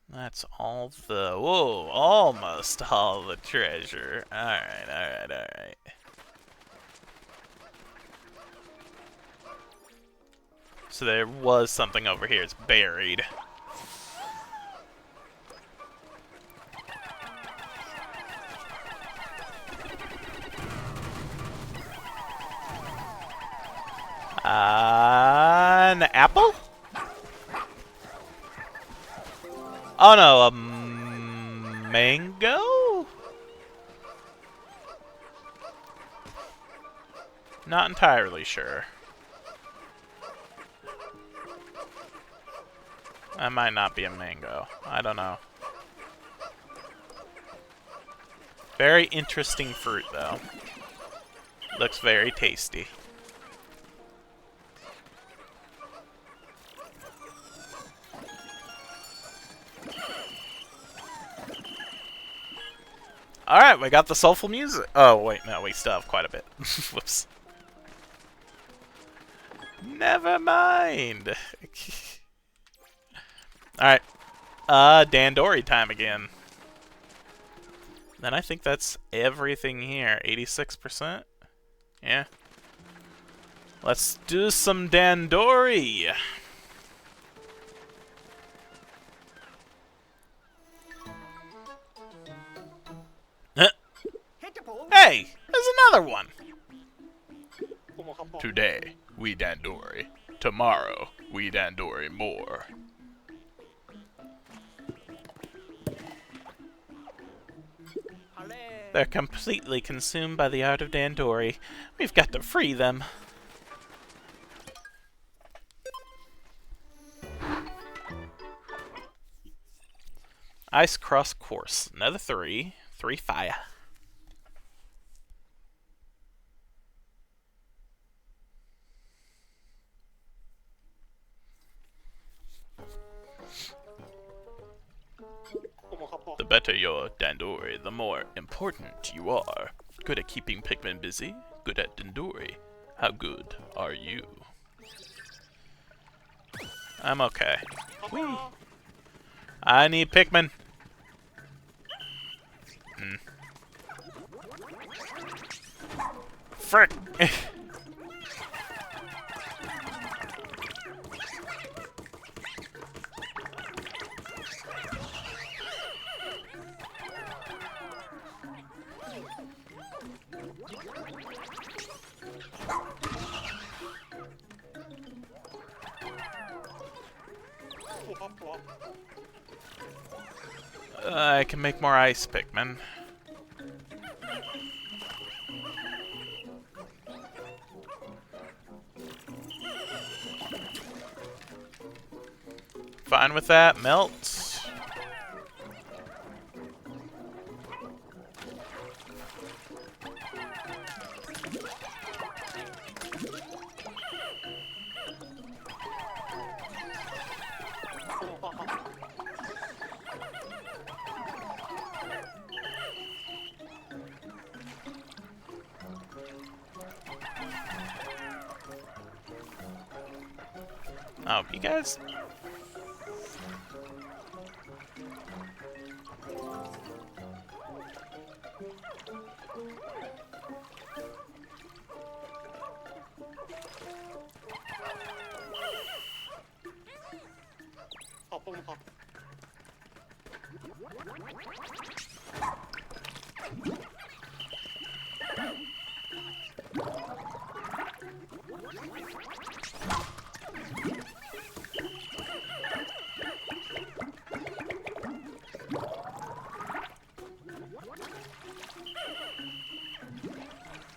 Speaker 1: That's all the... Whoa, almost all the treasure. Alright, alright, alright. So there was something over here. It's buried. An apple? Oh no, a mango? Not entirely sure. That might not be a mango. I don't know. Very interesting fruit, though. Looks very tasty. Alright, we got the soulful music. Oh, wait, no, we still have quite a bit. Whoops. Never mind. Alright. Dandori time again. Then I think that's everything here. 86%? Yeah. Let's do some Dandori. Hey, there's another one. Today, we Dandori. Tomorrow, we Dandori more. They're completely consumed by the art of Dandori. We've got to free them. Ice Cross Course. Another 3. 3 fire. The better your Dandori, the more important you are. Good at keeping Pikmin busy, good at Dandori. How good are you? I'm okay. Whee! I need Pikmin. Frick! I can make more ice Pikmin. Fine with that. Melt. Oh, you guys...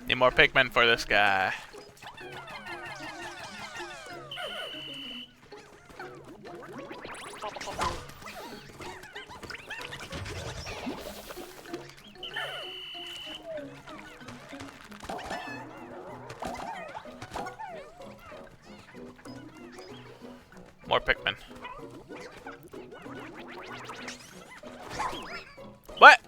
Speaker 1: Need more Pikmin for this guy. More Pikmin. What?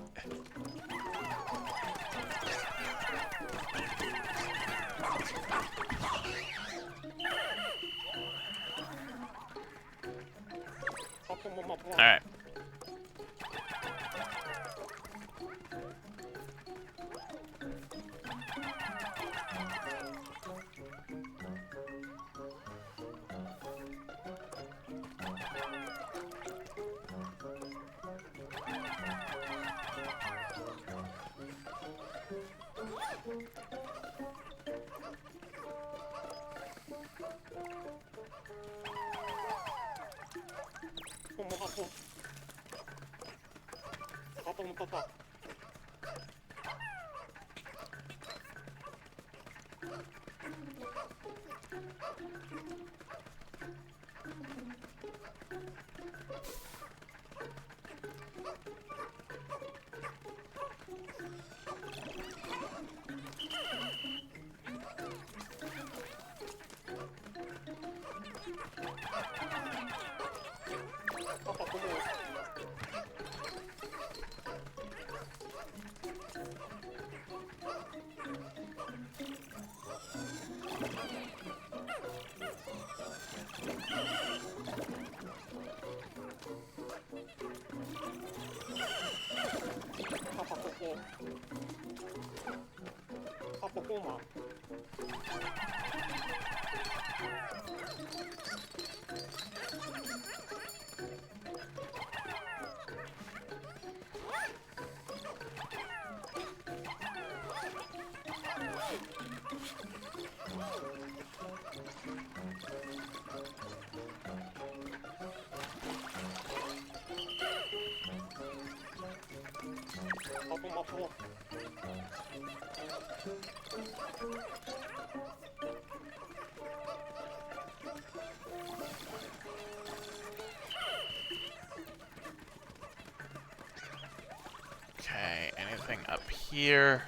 Speaker 1: Okay, anything up here?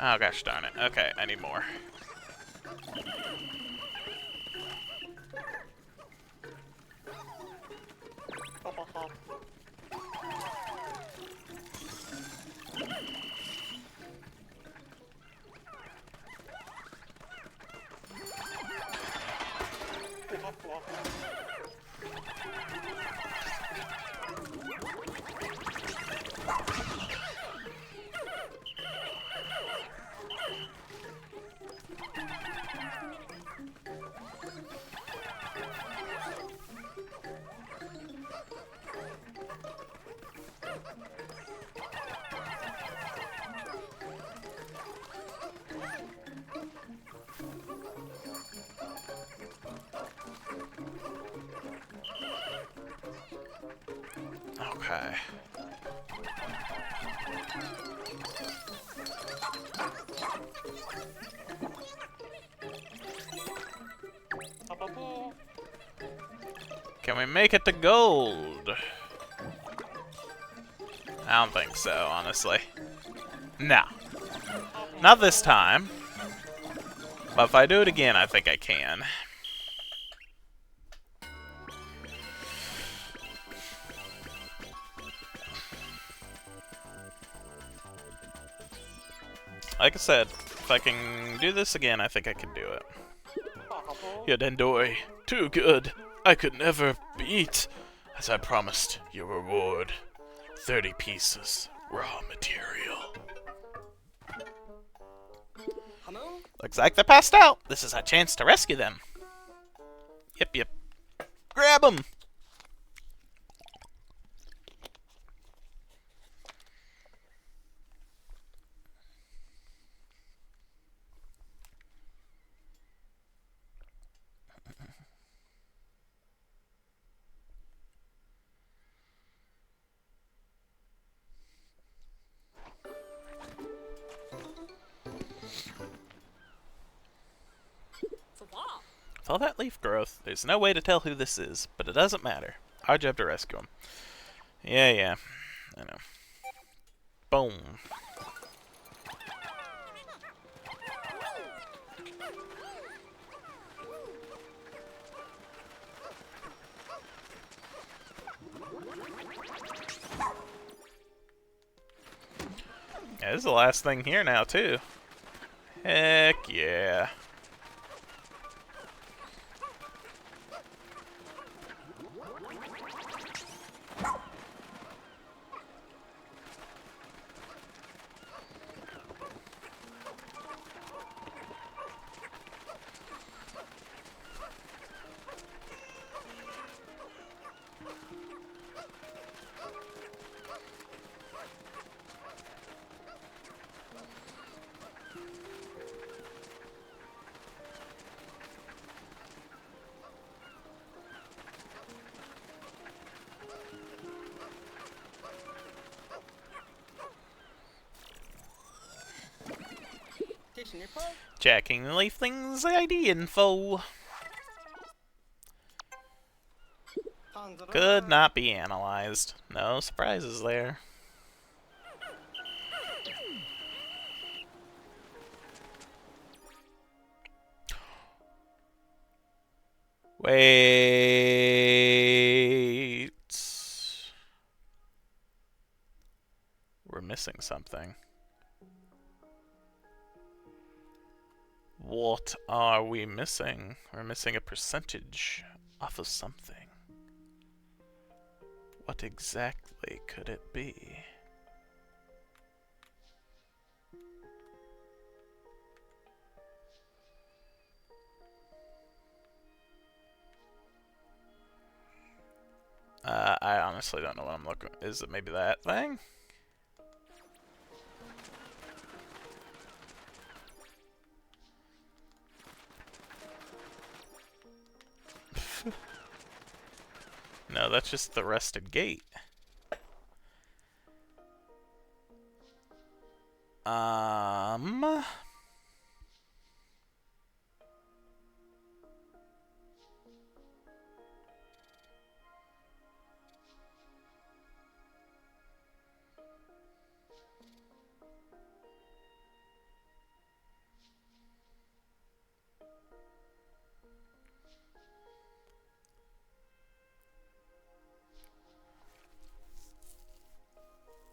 Speaker 1: Oh gosh darn it. Okay, I need more. Okay. Can we make it to gold? I don't think so, honestly. No. Not this time. But if I do it again, I think I can. Like I said, if I can do this again, I think I can do it. Yodendoi, too good. I could never beat. As I promised, your reward. 30 pieces, raw material. Looks like they're passed out. This is our chance to rescue them. Yep. Grab them! With all that leaf growth, there's no way to tell who this is, but it doesn't matter. Our job to rescue him. Yeah. I know. Boom. Yeah, this is the last thing here now, too. Heck yeah. Checking the Leafling's ID info. Could not be analyzed. No surprises there. Wait. We're missing something. What are we missing? We're missing a percentage off of something. What exactly could it be? I honestly don't know what I'm looking. Is it maybe that thing? No, that's just the rusted gate.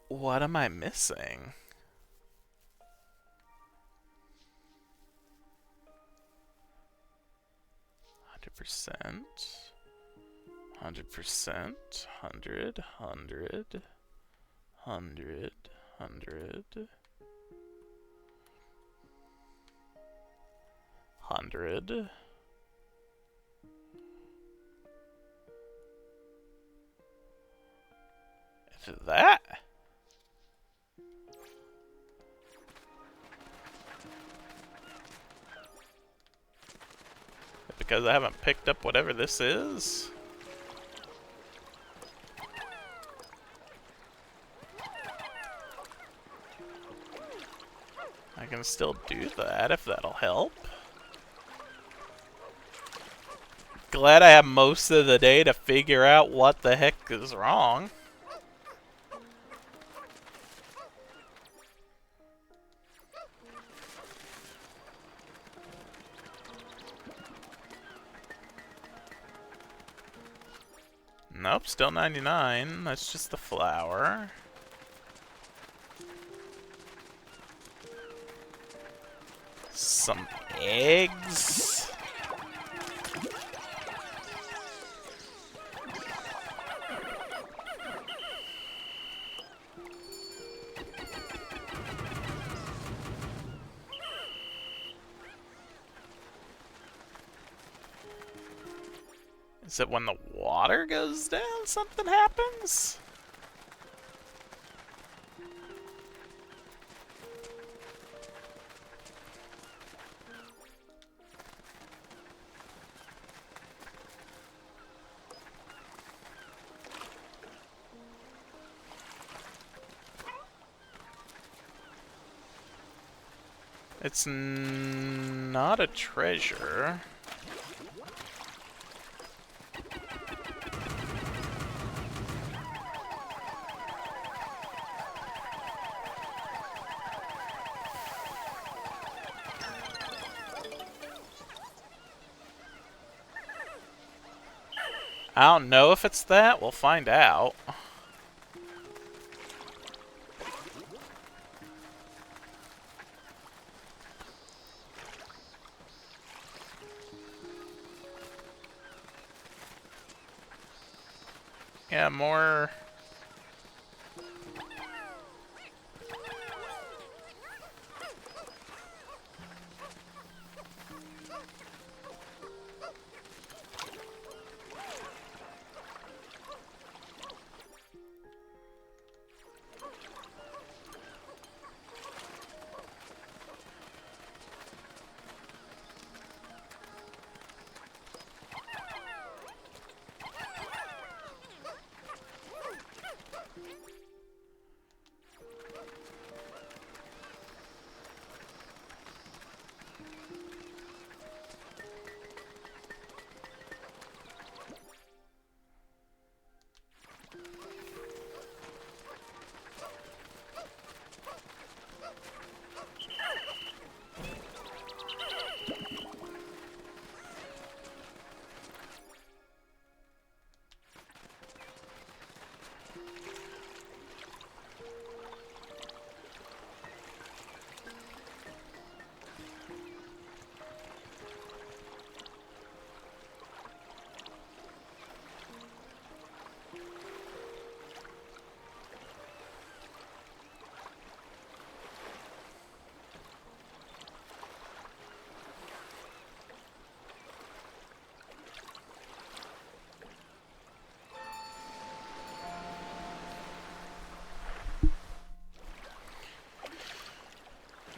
Speaker 1: What am I missing? %, 100%, 100, 100, 100, 100, 100. Is that? Because I haven't picked up whatever this is? I can still do that if that'll help. Glad I have most of the day to figure out what the heck is wrong. Nope, still 99. That's just the flower. Some eggs. Is it when the water goes down, something happens? It's not a treasure. I don't know if it's that. We'll find out. Yeah, more...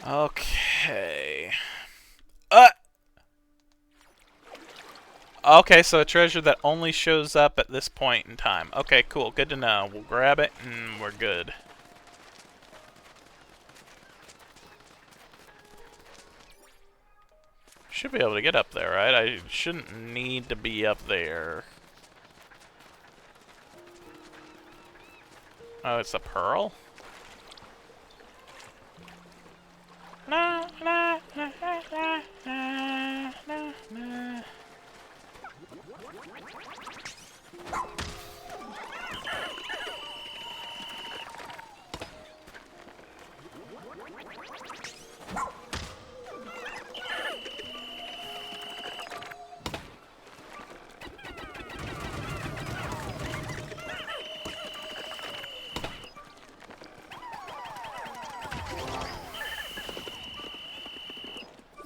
Speaker 1: Okay. Uh! Okay, so a treasure that only shows up at this point in time. Okay, cool. Good to know. We'll grab it and we're good. Should be able to get up there, right? I shouldn't need to be up there. Oh, it's a pearl? Na, na, na, na, na, na, na.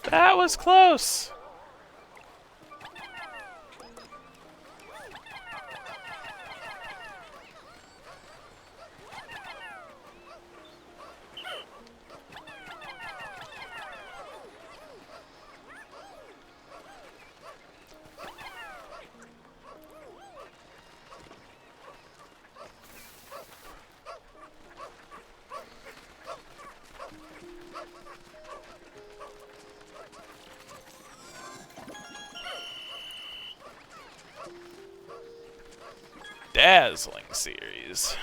Speaker 1: That was close! Dazzling series.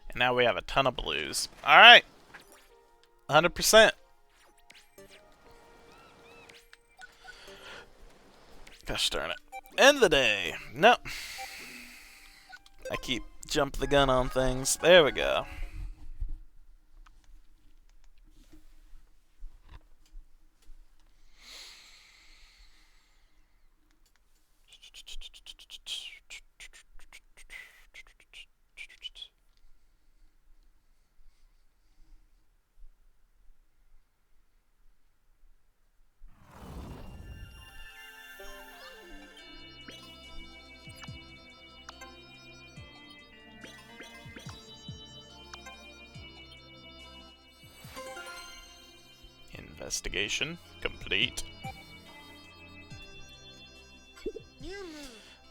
Speaker 1: And now we have a ton of blues. Alright. 100%. Gosh darn it. End of the day. Nope. I keep jump the gun on things. There we go. Investigation complete.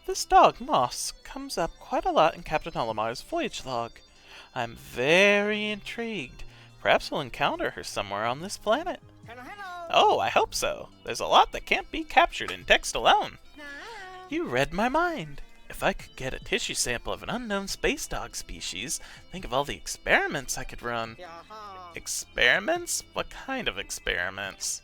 Speaker 1: This dog, Moss, comes up quite a lot in Captain Olimar's voyage log. I'm very intrigued. Perhaps we'll encounter her somewhere on this planet.
Speaker 2: Hello, hello.
Speaker 1: Oh, I hope so. There's a lot that can't be captured in text alone. You read my mind. If I could get a tissue sample of an unknown space dog species, think of all the experiments I could run.
Speaker 2: Yaha.
Speaker 1: Experiments? What kind of experiments?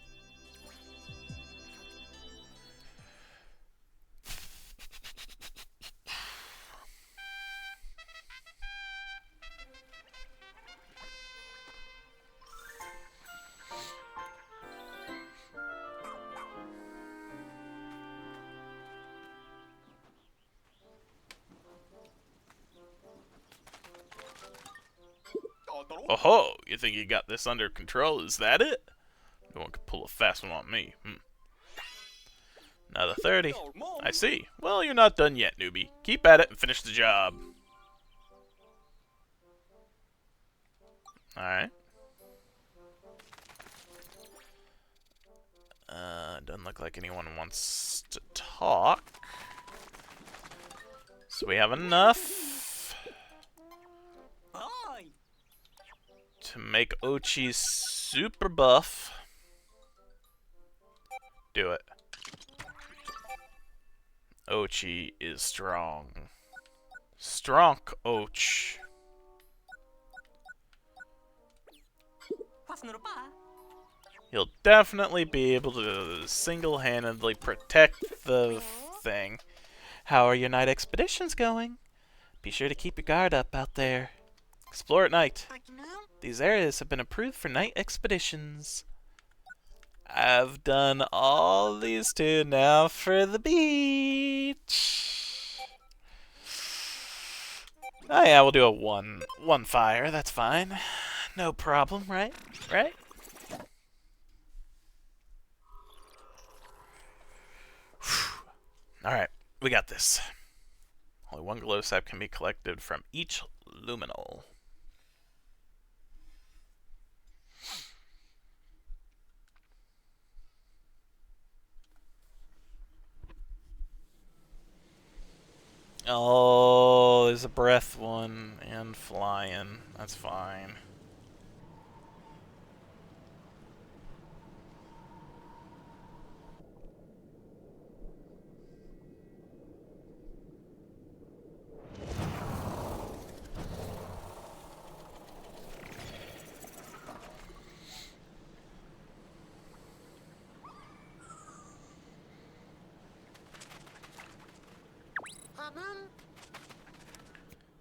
Speaker 1: Oh-ho! You think you got this under control? Is that it? No one could pull a fast one on me. Another 30. I see. Well, you're not done yet, newbie. Keep at it and finish the job. Alright. Doesn't look like anyone wants to talk. So we have enough to make Ochi super buff. Do it. Ochi is strong. Strong Och. He'll definitely be able to single-handedly protect the thing. How are your night expeditions going? Be sure to keep your guard up out there. Explore at night. These areas have been approved for night expeditions. I've done all these two, now for the beach. Oh yeah, we'll do a one fire, that's fine. No problem, right? Right? Alright, we got this. Only one glow sap can be collected from each luminol. Oh, there's a breath one and flying. That's fine.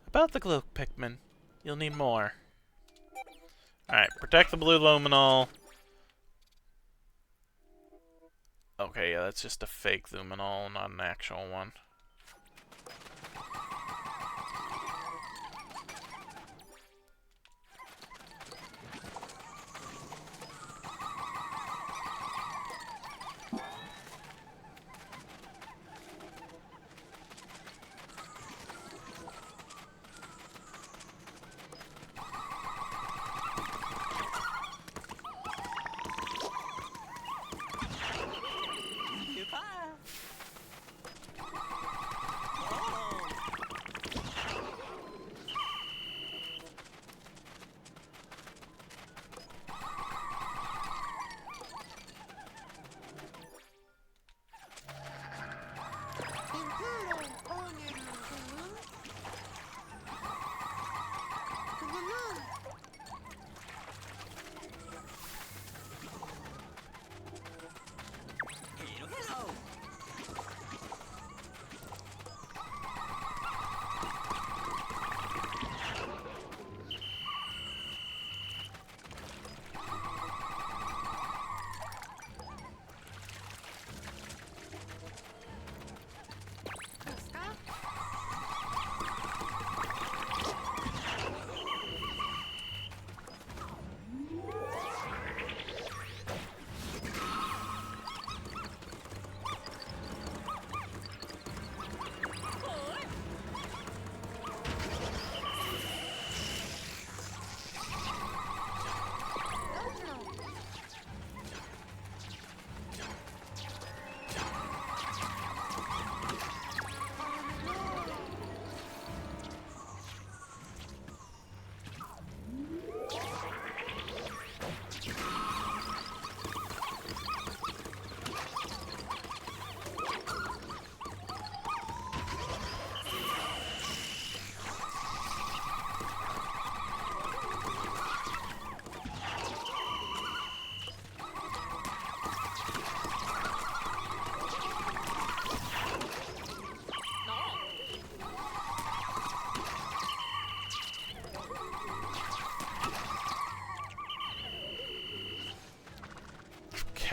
Speaker 1: About the glow Pikmin. You'll need more. Alright, protect the blue luminol. Okay, yeah, that's just a fake luminol, not an actual one.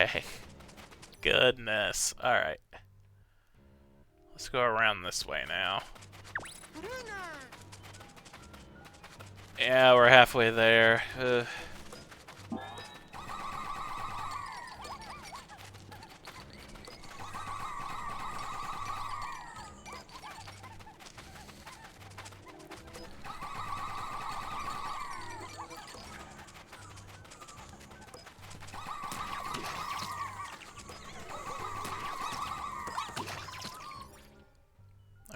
Speaker 1: Okay. Goodness. Alright. Let's go around this way now. Yeah, we're halfway there.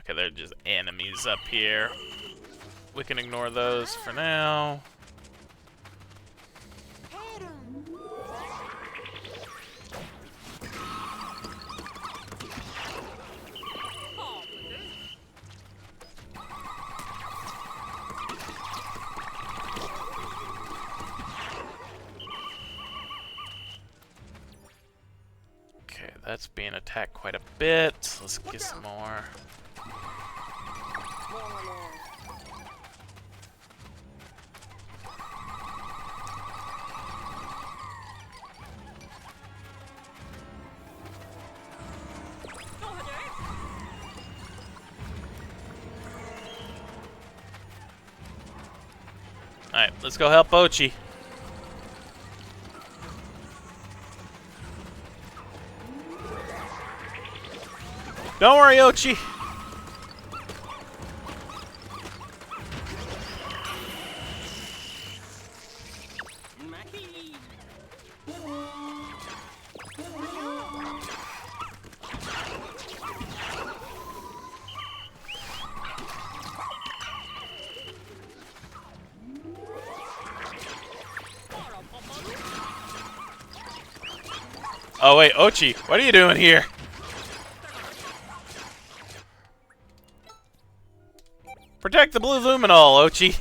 Speaker 1: Okay, they're just enemies up here. We can ignore those for now. Okay, that's being attacked quite a bit. Let's get some more. Alright, let's go help Ochi. Don't worry, Ochi. Oh wait, Ochi, what are you doing here? Protect the blue luminol, Ochi.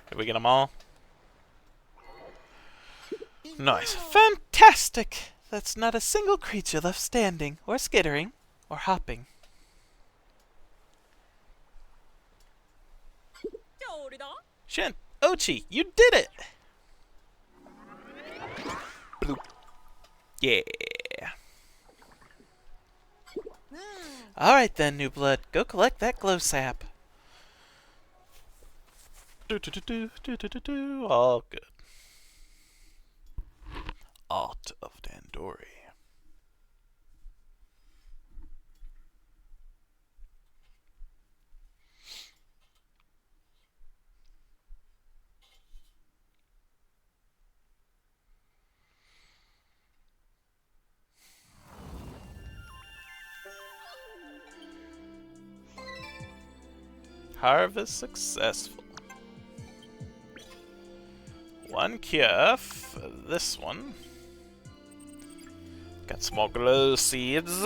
Speaker 1: Did we get them all? Nice. Fantastic! That's not a single creature left standing, or skittering, or hopping. Shin, Ochi, you did it! Bloop. Yeah. Alright then, new blood. Go collect that glow sap. All good. Art of Dandori. Harvest successful. One cure for this one. Got small glow seeds.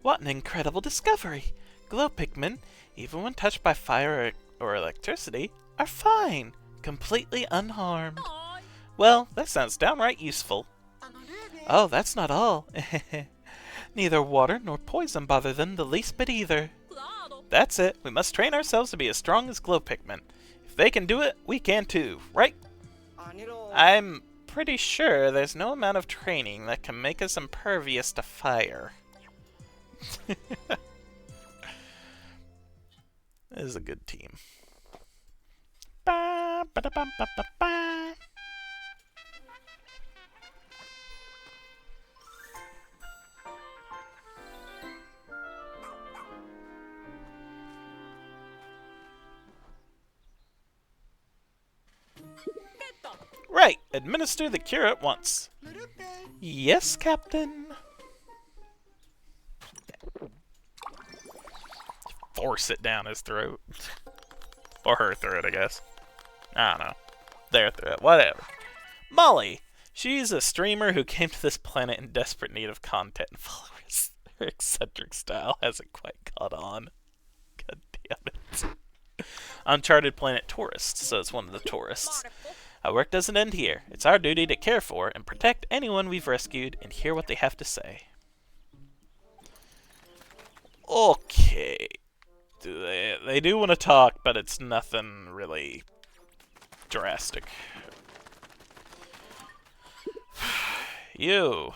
Speaker 1: What an incredible discovery! Glow Pikmin, even when touched by fire or electricity, are fine, completely unharmed. Well, that sounds downright useful. Oh, that's not all. Neither water nor poison bother them the least bit either. That's it. We must train ourselves to be as strong as glow Pikmin. If they can do it, we can too, right? I'm pretty sure there's no amount of training that can make us impervious to fire. This is a good team. Ba, ba, da, ba, ba, ba, ba. Right, administer the cure at once. Yes, Captain. Force it down his throat. Or her throat, I guess. I don't know. Their throat, whatever. Molly. She's a streamer who came to this planet in desperate need of content and followers. Her eccentric style hasn't quite caught on. God damn it. Uncharted Planet Tourist, so it's one of the tourists. Our work doesn't end here. It's our duty to care for and protect anyone we've rescued and hear what they have to say. Okay. They do want to talk, but it's nothing really drastic. You.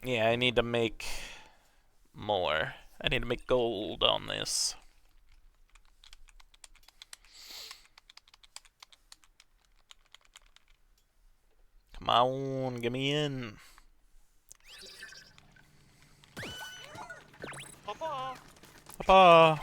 Speaker 1: Yeah, I need to make more. I need to make gold on this. Come on, get me in. Papa! Papa!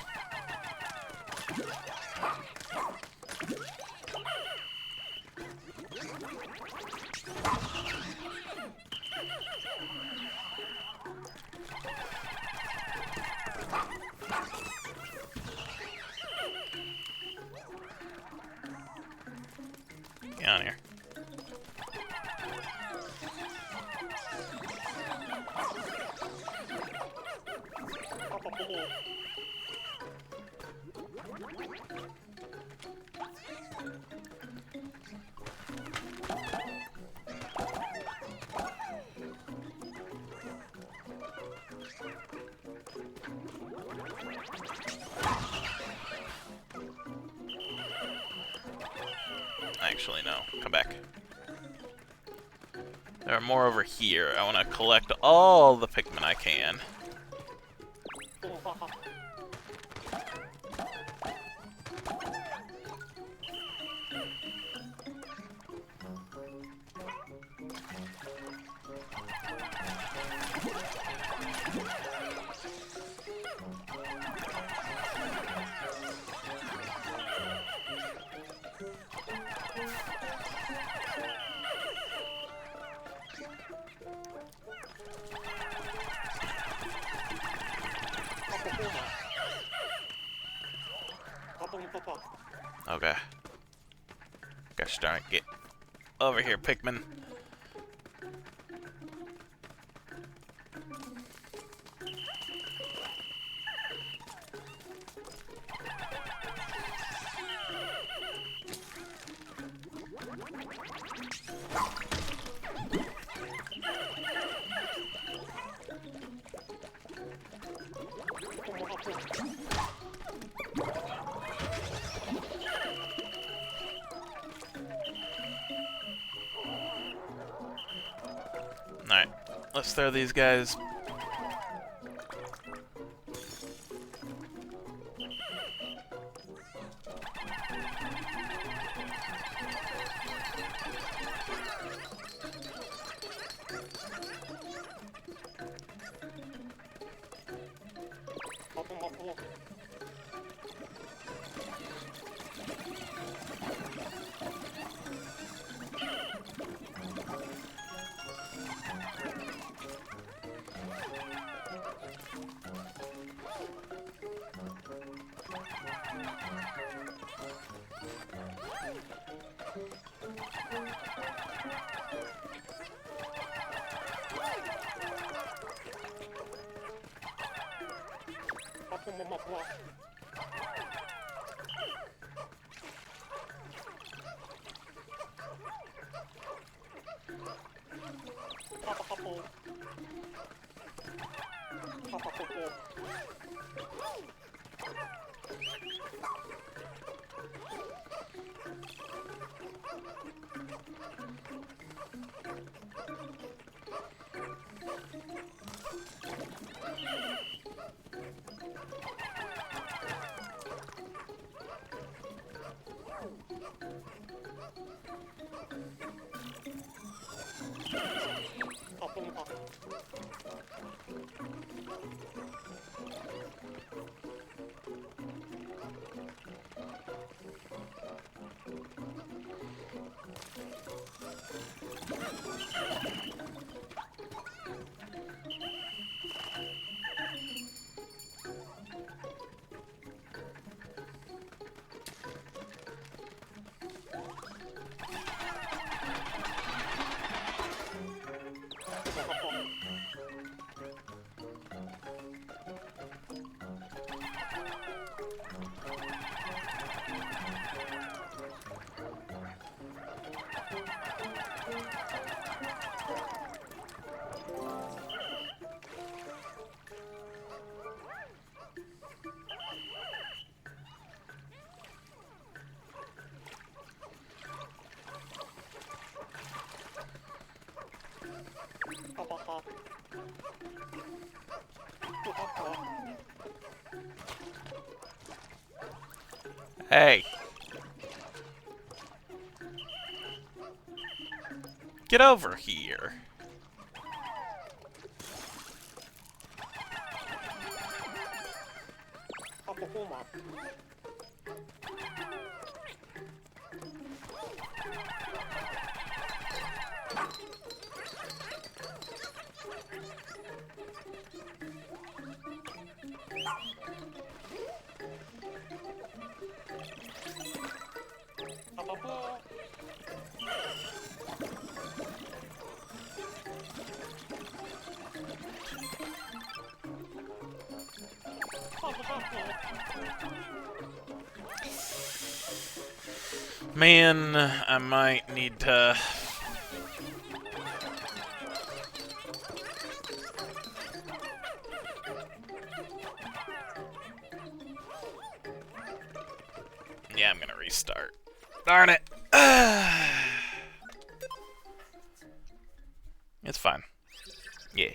Speaker 1: Get on here. Actually, no. Come back. There are more over here. I want to collect all the Pikmin I can. Okay. Gosh darn it, get over here, Pikmin. Alright, let's throw these guys. Hey! Get over here! Man, I might need to... Yeah, I'm gonna restart. Darn it! It's fine. Yeah.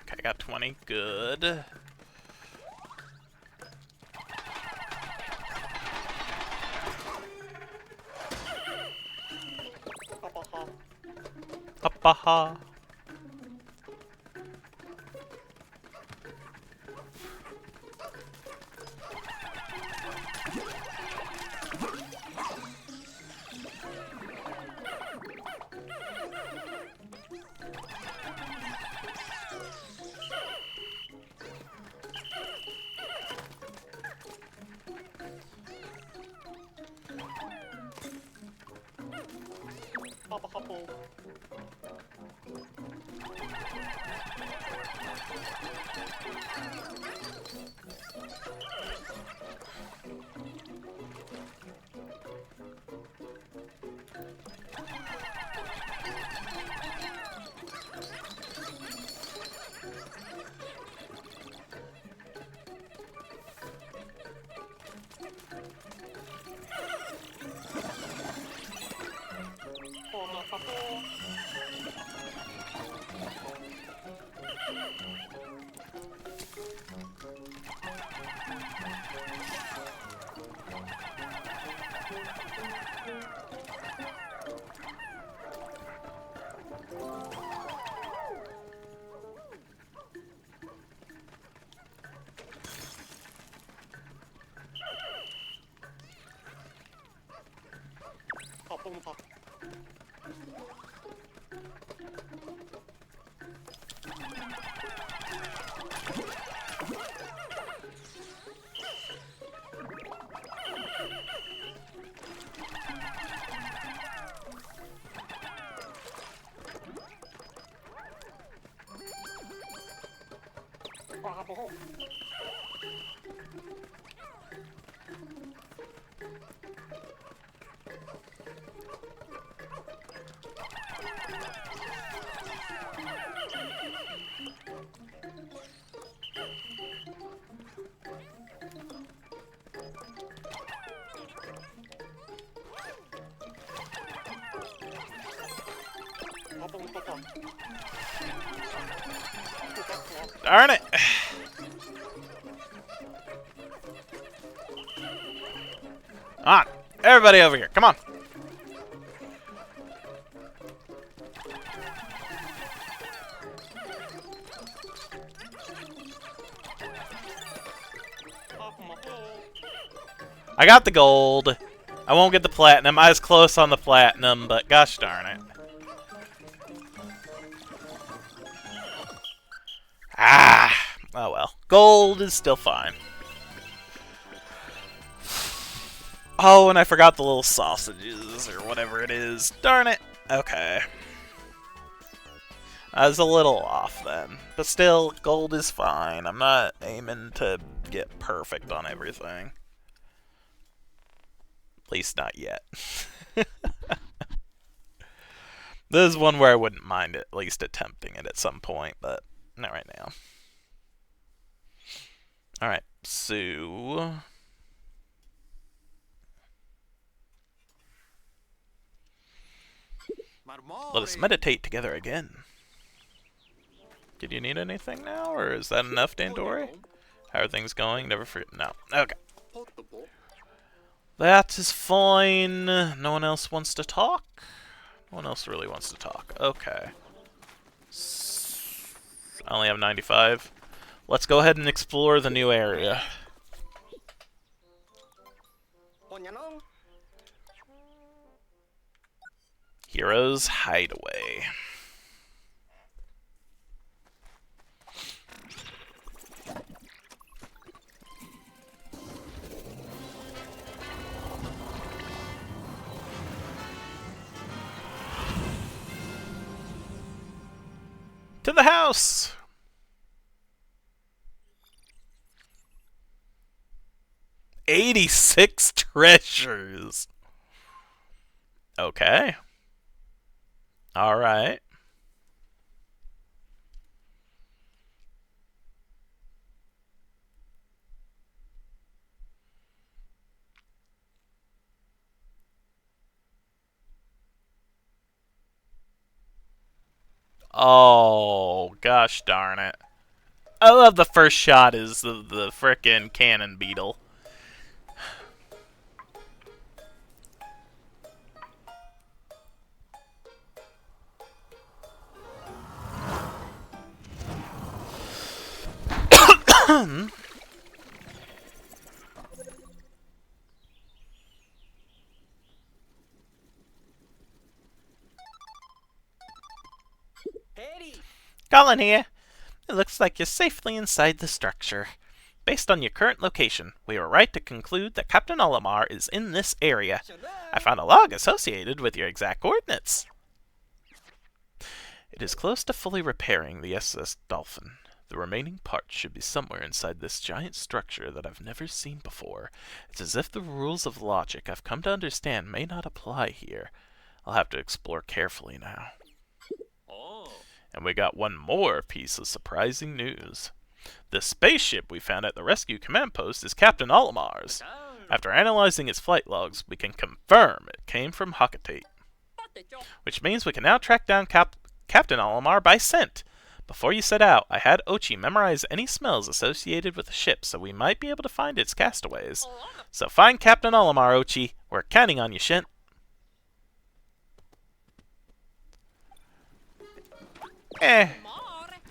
Speaker 1: Okay, I got 20. Good. Up-aha. Darn it! On! Everybody over here, come on! I got the gold. I won't get the platinum. I was close on the platinum, but gosh darn it. Ah! Oh well. Gold is still fine. Oh, and I forgot the little sausages, or whatever it is. Darn it. Okay. I was a little off then. But still, gold is fine. I'm not aiming to get perfect on everything. At least not yet. This is one where I wouldn't mind at least attempting it at some point, but not right now. Alright, so... let us meditate together again. Did you need anything now, or is that enough, Dandori? How are things going? Never forget. No. Okay. That is fine. No one else wants to talk? No one else really wants to talk. Okay. I only have 95. Let's go ahead and explore the new area. Heroes Hideaway. To the house! $86 treasures! Okay. Alright. Oh, gosh darn it. I love the first shot is the frickin' cannon beetle. Colin here. It looks like you're safely inside the structure. Based on your current location, we were right to conclude that Captain Olimar is in this area. I found a log associated with your exact coordinates. It is close to fully repairing the SS Dolphin. The remaining parts should be somewhere inside this giant structure that I've never seen before. It's as if the rules of logic I've come to understand may not apply here. I'll have to explore carefully now. And we got one more piece of surprising news. The spaceship we found at the rescue command post is Captain Olimar's. After analyzing its flight logs, we can confirm it came from Hakatate. Which means we can now track down Captain Olimar by scent. Before you set out, I had Ochi memorize any smells associated with the ship so we might be able to find its castaways. So find Captain Olimar, Ochi. We're counting on you, Shint.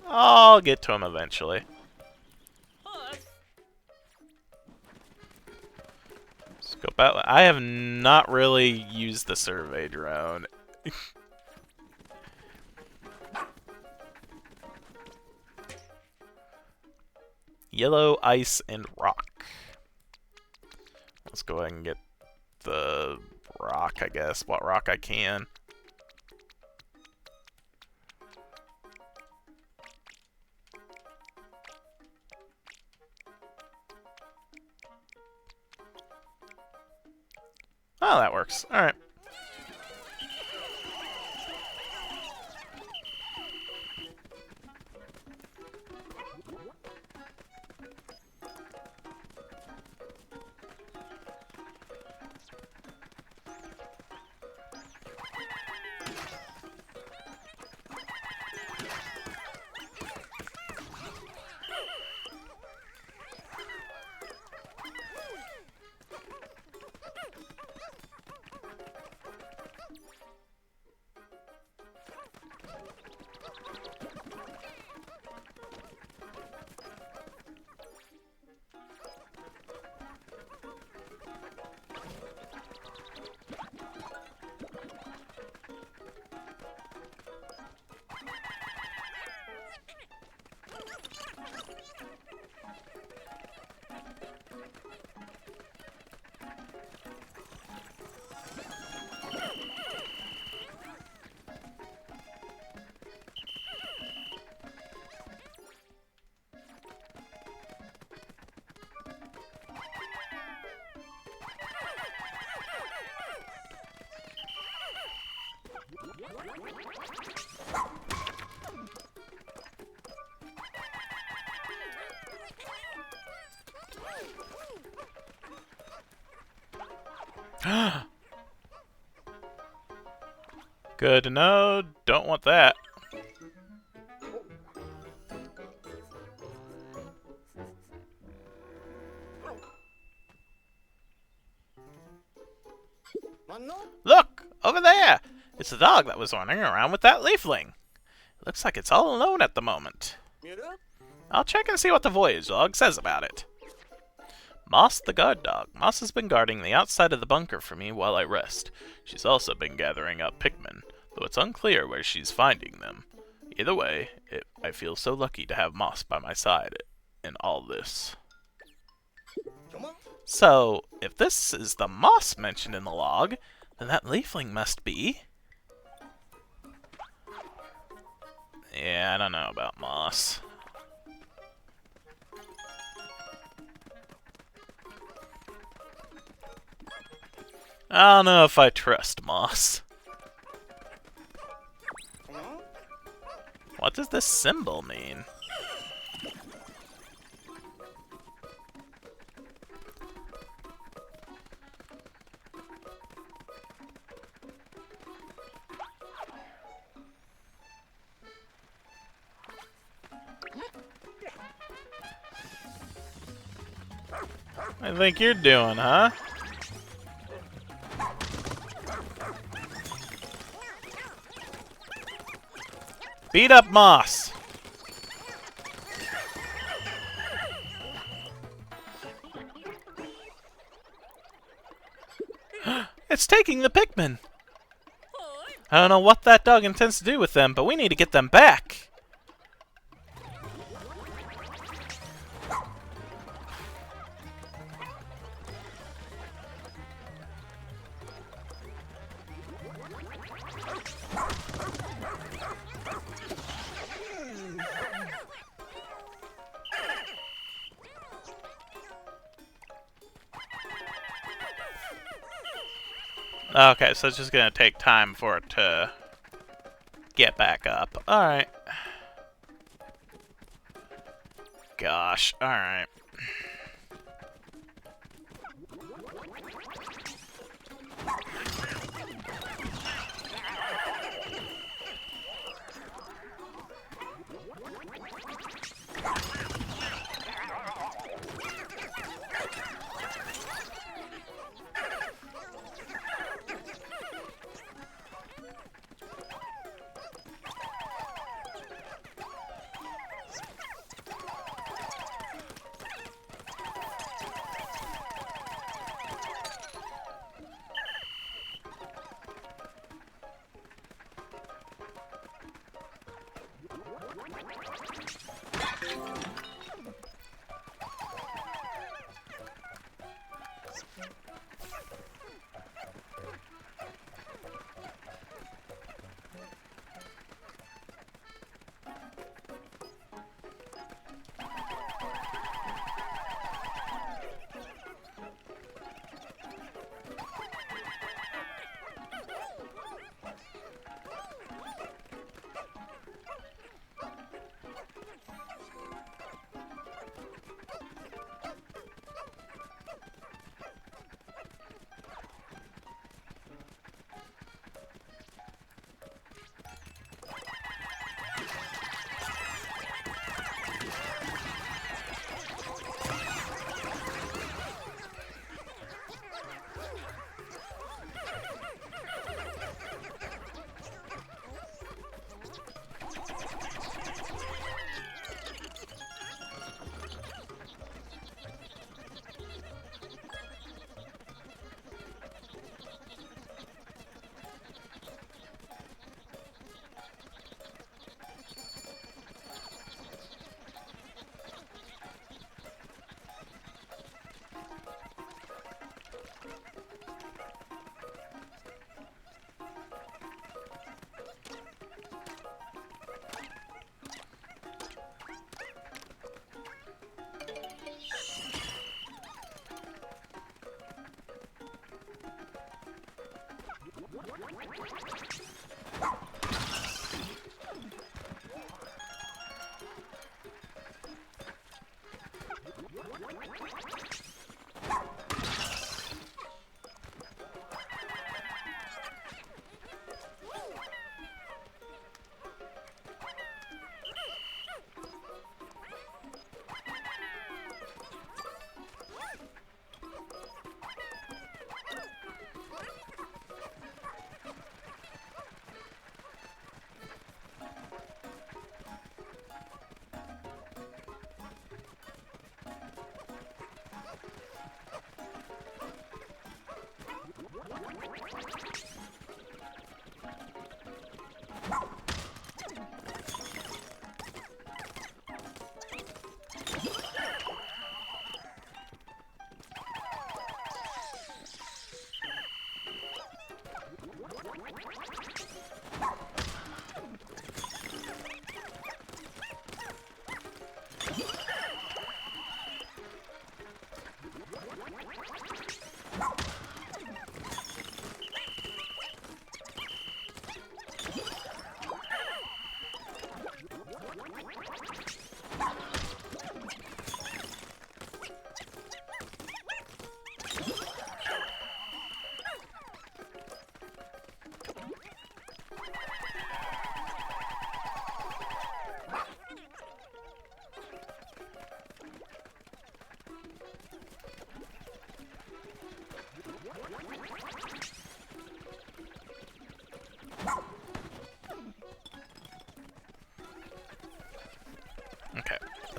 Speaker 1: I'll get to him eventually. Scope out. I have not really used the survey drone. Yellow, ice, and rock. Let's go ahead and get the rock, I guess. What rock I can. Oh, that works. Alright. Good to know. Don't want that. Look! Over there! It's the dog that was wandering around with that leafling. Looks like it's all alone at the moment. I'll check and see what the voyage log says about it. Moss the guard dog. Moss has been guarding the outside of the bunker for me while I rest. She's also been gathering up Pikmin, though it's unclear where she's finding them. Either way, I feel so lucky to have Moss by my side in all this. So, if this is the Moss mentioned in the log, then that leafling must be... Yeah, I don't know about Moss. I don't know if I trust Moss. What does this symbol mean? I think you're doing, huh? Beat up Moss! It's taking the Pikmin! I don't know what that dog intends to do with them, but we need to get them back! Okay, so it's just gonna take time for it to get back up. Alright. Gosh, alright.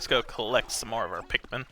Speaker 1: let's go collect some more of our Pikmin.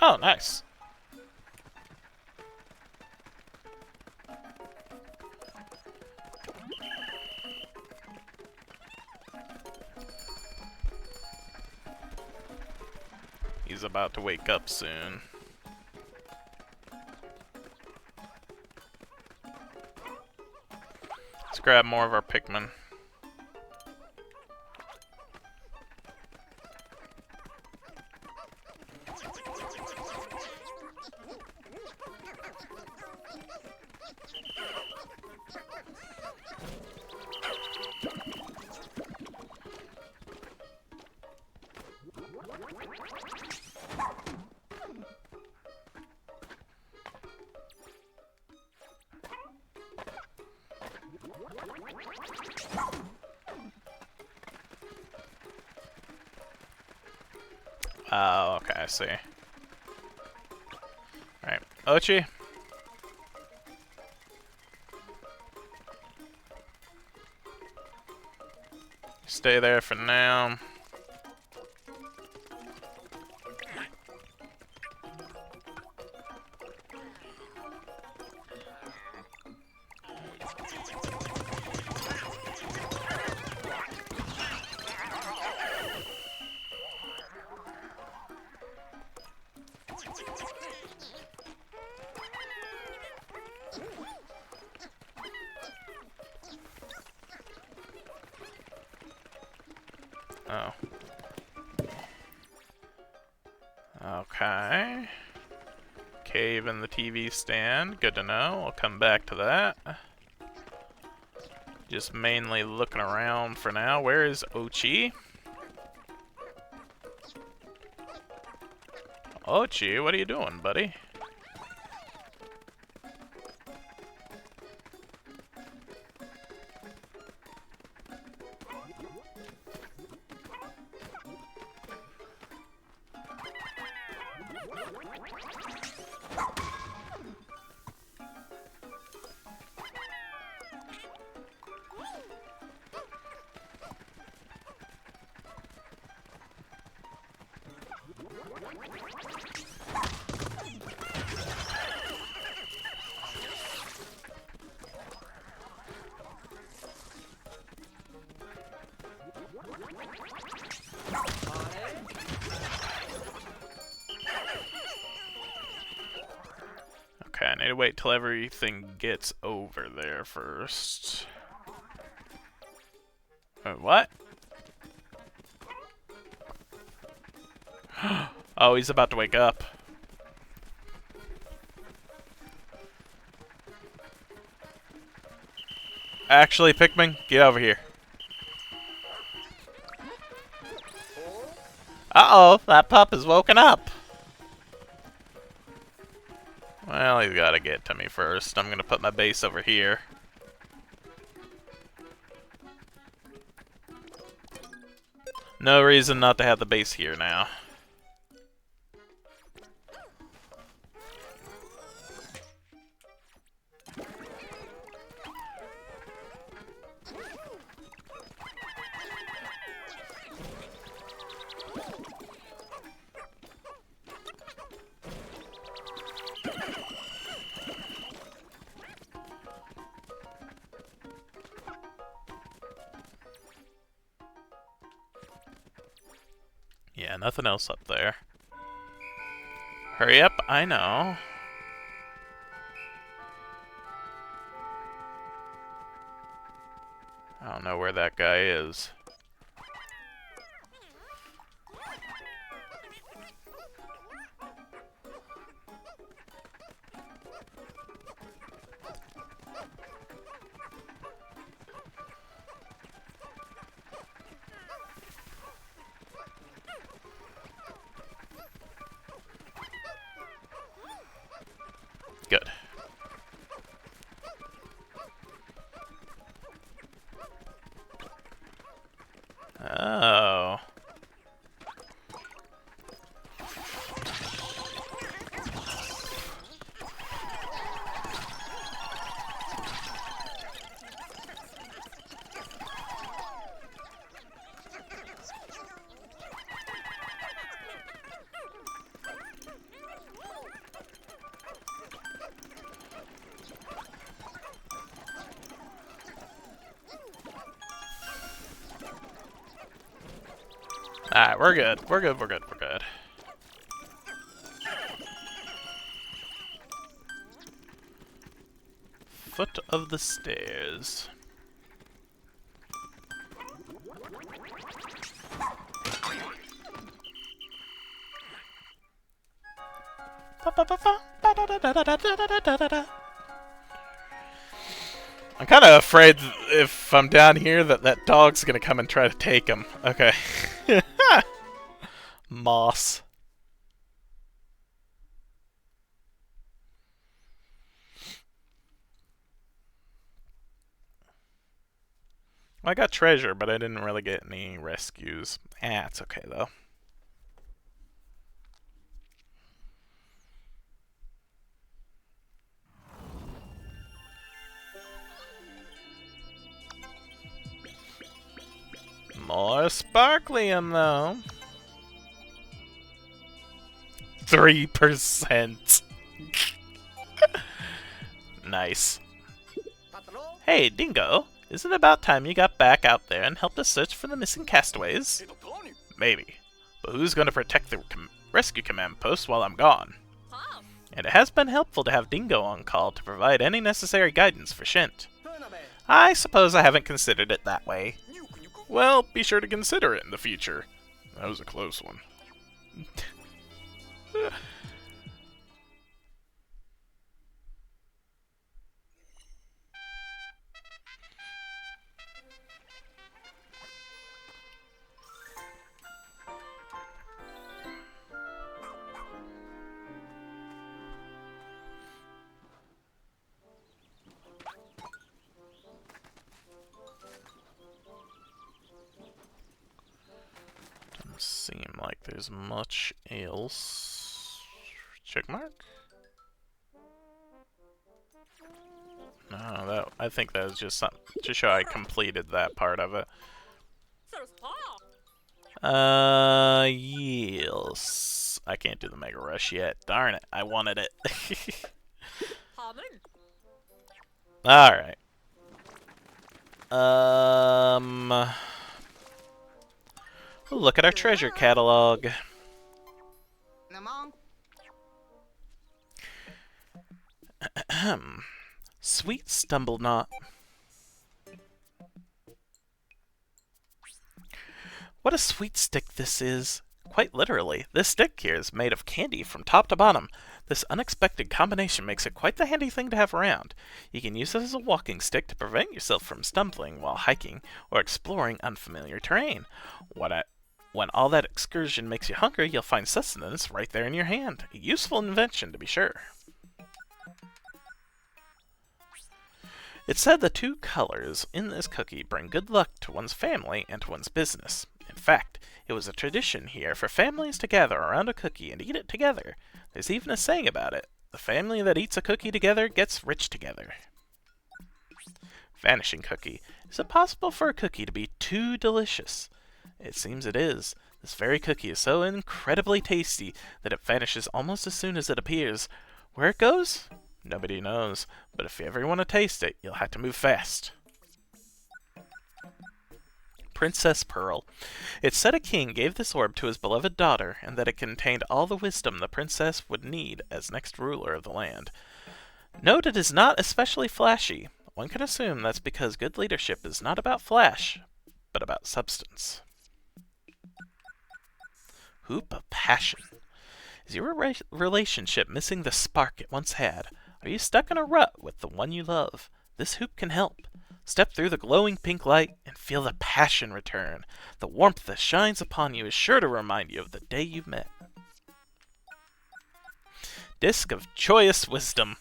Speaker 1: Oh, nice. He's about to wake up soon. Let's grab more of our Pikmin. Oh, okay, I see. Alright, Ochi. Stay there for now. Oh. Okay. Cave in the TV stand. Good to know. I'll come back to that. Just mainly looking around for now. Where is Ochi? Ochi, what are you doing, buddy? Okay, I need to wait till everything gets over there first. Wait, what? Oh, he's about to wake up. Actually, Pikmin, get over here. Uh-oh, that pup is woken up. Well, he's gotta get to me first. I'm gonna put my base over here. No reason not to have the base here now. Yeah, nothing else up there. Hurry up, I know. I don't know where that guy is. Good. Oh. Alright, we're good. We're good, we're good, we're good. Foot of the stairs. I'm kind of afraid if I'm down here that dog's gonna come and try to take him. Okay. Moss. I got treasure, but I didn't really get any rescues. Ah, it's okay though. More sparklium though. 3%. Nice. Hey, Dingo. Isn't it about time you got back out there and helped us search for the missing castaways? Maybe. But who's going to protect the rescue command post while I'm gone? And it has been helpful to have Dingo on call to provide any necessary guidance for Shint. I suppose I haven't considered it that way. Well, be sure to consider it in the future. That was a close one. Doesn't seem like there's much else. Check mark? No, I think that was just something to show I completed that part of it. Yes. I can't do the Mega Rush yet. Darn it, I wanted it. Alright. Look at our treasure catalog. Sweet stumble knot. What a sweet stick this is. Quite literally, this stick here is made of candy from top to bottom. This unexpected combination makes it quite the handy thing to have around. You can use it as a walking stick to prevent yourself from stumbling while hiking or exploring unfamiliar terrain. When all that excursion makes you hungry, you'll find sustenance right there in your hand. A useful invention, to be sure. It's said the 2 colors in this cookie bring good luck to one's family and to one's business. In fact, it was a tradition here for families to gather around a cookie and eat it together. There's even a saying about it. The family that eats a cookie together gets rich together. Vanishing cookie. Is it possible for a cookie to be too delicious? It seems it is. This very cookie is so incredibly tasty that it vanishes almost as soon as it appears. Where it goes? Nobody knows, but if you ever want to taste it, you'll have to move fast. Princess Pearl. It's said a king gave this orb to his beloved daughter, and that it contained all the wisdom the princess would need as next ruler of the land. Note it is not especially flashy. One can assume that's because good leadership is not about flash, but about substance. Hoop of passion. Is your relationship missing the spark it once had? Are you stuck in a rut with the one you love? This hoop can help. Step through the glowing pink light and feel the passion return. The warmth that shines upon you is sure to remind you of the day you met. Disc of Joyous Wisdom.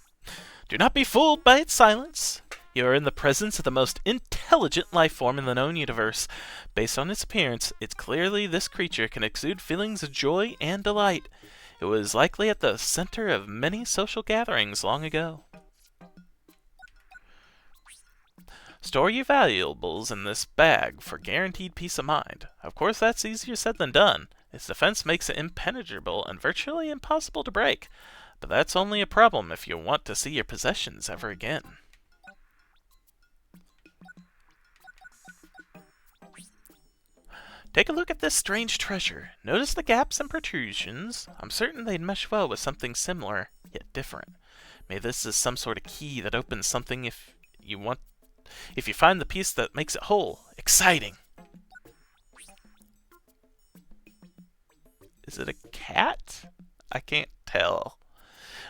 Speaker 1: Do not be fooled by its silence. You are in the presence of the most intelligent life form in the known universe. Based on its appearance, it's clearly this creature can exude feelings of joy and delight. It was likely at the center of many social gatherings long ago. Store your valuables in this bag for guaranteed peace of mind. Of course, that's easier said than done. Its defense makes it impenetrable and virtually impossible to break. But that's only a problem if you want to see your possessions ever again. Take a look at this strange treasure. Notice the gaps and protrusions. I'm certain they'd mesh well with something similar, yet different. Maybe this is some sort of key that opens something if you find the piece that makes it whole. Exciting! Is it a cat? I can't tell.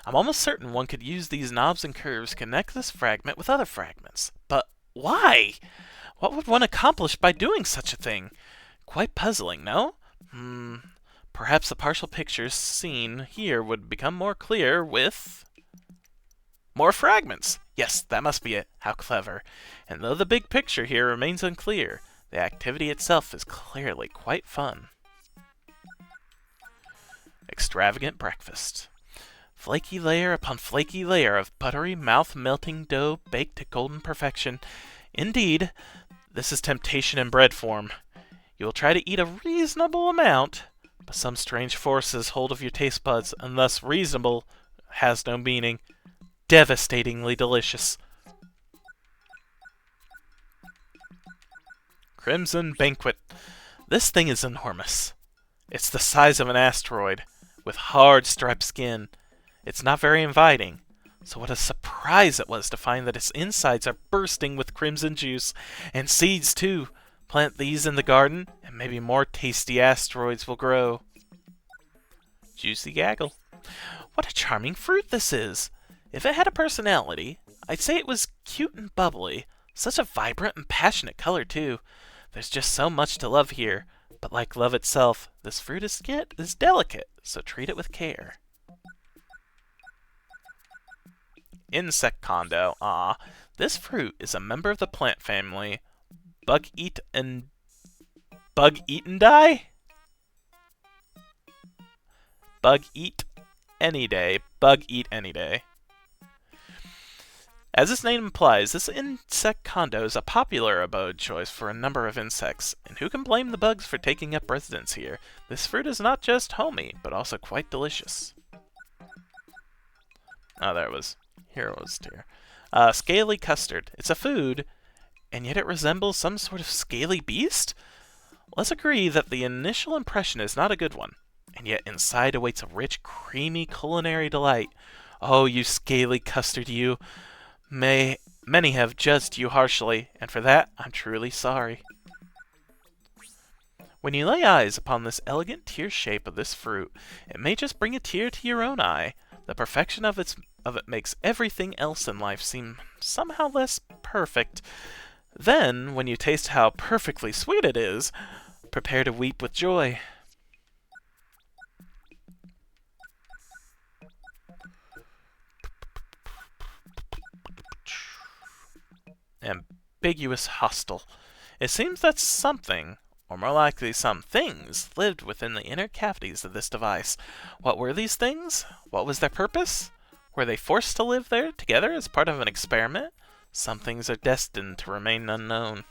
Speaker 1: I'm almost certain one could use these knobs and curves to connect this fragment with other fragments. But why? What would one accomplish by doing such a thing? Quite puzzling, no? Perhaps the partial pictures seen here would become more clear with more fragments. Yes, that must be it. How clever. And though the big picture here remains unclear, the activity itself is clearly quite fun. Extravagant breakfast. Flaky layer upon flaky layer of buttery, mouth-melting dough baked to golden perfection. Indeed, this is temptation in bread form. You will try to eat a reasonable amount, but some strange forces hold of your taste buds, and thus reasonable has no meaning. Devastatingly delicious. Crimson Banquet. This thing is enormous. It's the size of an asteroid, with hard striped skin. It's not very inviting, so what a surprise it was to find that its insides are bursting with crimson juice, and seeds too. Plant these in the garden, and maybe more tasty asteroids will grow. Juicy gaggle. What a charming fruit this is! If it had a personality, I'd say it was cute and bubbly. Such a vibrant and passionate color, too. There's just so much to love here, but like love itself, this fruit is delicate, so treat it with care. Insect condo. This fruit is a member of the plant family Bug-eatendae? Bug eat any day. Bug eat any day. As its name implies, this insect condo is a popular abode choice for a number of insects, and who can blame the bugs for taking up residence here? This fruit is not just homey, but also quite delicious. Oh, there it was. Here it was, dear. Scaly custard. It's a food, and yet it resembles some sort of scaly beast? Let's agree that the initial impression is not a good one, and yet inside awaits a rich, creamy culinary delight. Oh, you scaly custard, you. Many have judged you harshly, and for that I'm truly sorry. When you lay eyes upon this elegant tear shape of this fruit, it may just bring a tear to your own eye. The perfection of it makes everything else in life seem somehow less perfect. Then, when you taste how perfectly sweet it is, prepare to weep with joy. Ambiguous hostile. It seems that something, or more likely some things, lived within the inner cavities of this device. What were these things? What was their purpose? Were they forced to live there together as part of an experiment? Some things are destined to remain unknown.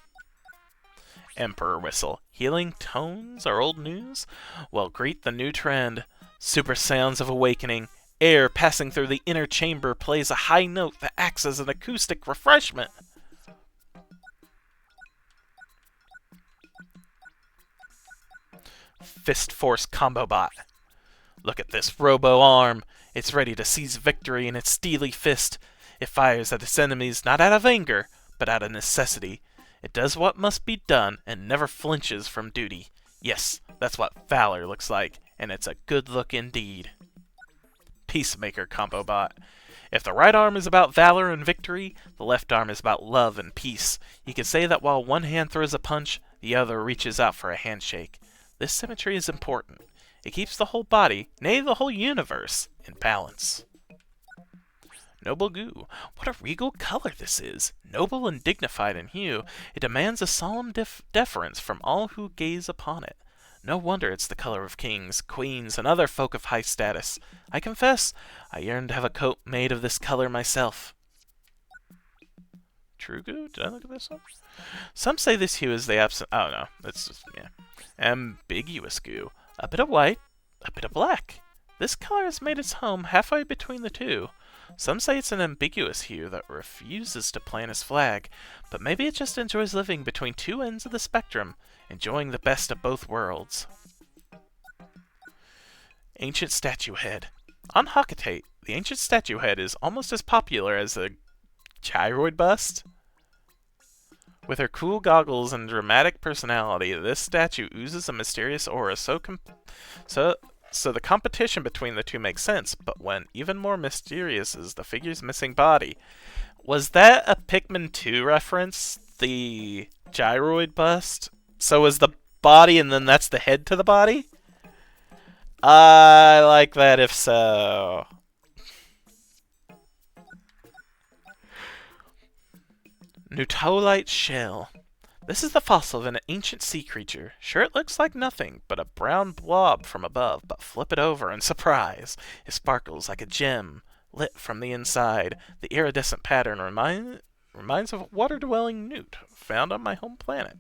Speaker 1: Emperor whistle. Healing tones are old news? Well, greet the new trend. Super sounds of awakening. Air passing through the inner chamber plays a high note that acts as an acoustic refreshment. Fist Force Combo Bot. Look at this robo-arm. It's ready to seize victory in its steely fist. It fires at its enemies not out of anger, but out of necessity. It does what must be done and never flinches from duty. Yes, that's what valor looks like, and it's a good look indeed. Peacemaker Combo Bot. If the right arm is about valor and victory, the left arm is about love and peace. You can say that while one hand throws a punch, the other reaches out for a handshake. This symmetry is important. It keeps the whole body, nay the whole universe, in balance. Noble goo. What a regal color this is. Noble and dignified in hue, it demands a solemn deference from all who gaze upon it. No wonder it's the color of kings, queens, and other folk of high status. I confess, I yearn to have a coat made of this color myself. True goo? Did I look at this one? Some say this hue is the absent... Oh, no. It's just, yeah. Ambiguous goo. A bit of white, a bit of black. This color has made its home halfway between the two. Some say it's an ambiguous hue that refuses to plant its flag, but maybe it just enjoys living between two ends of the spectrum, enjoying the best of both worlds. Ancient Statue Head. On Hockatate, the ancient statue head is almost as popular as the gyroid bust. With her cool goggles and dramatic personality, this statue oozes a mysterious aura so the competition between the two makes sense, but when even more mysterious is the figure's missing body. Was that a Pikmin 2 reference? The gyroid bust? So is the body and then that's the head to the body? I like that if so. Nutolite shell. This is the fossil of an ancient sea creature. Sure, it looks like nothing but a brown blob from above, but flip it over and surprise! It sparkles like a gem, lit from the inside. The iridescent pattern reminds of a water-dwelling newt found on my home planet.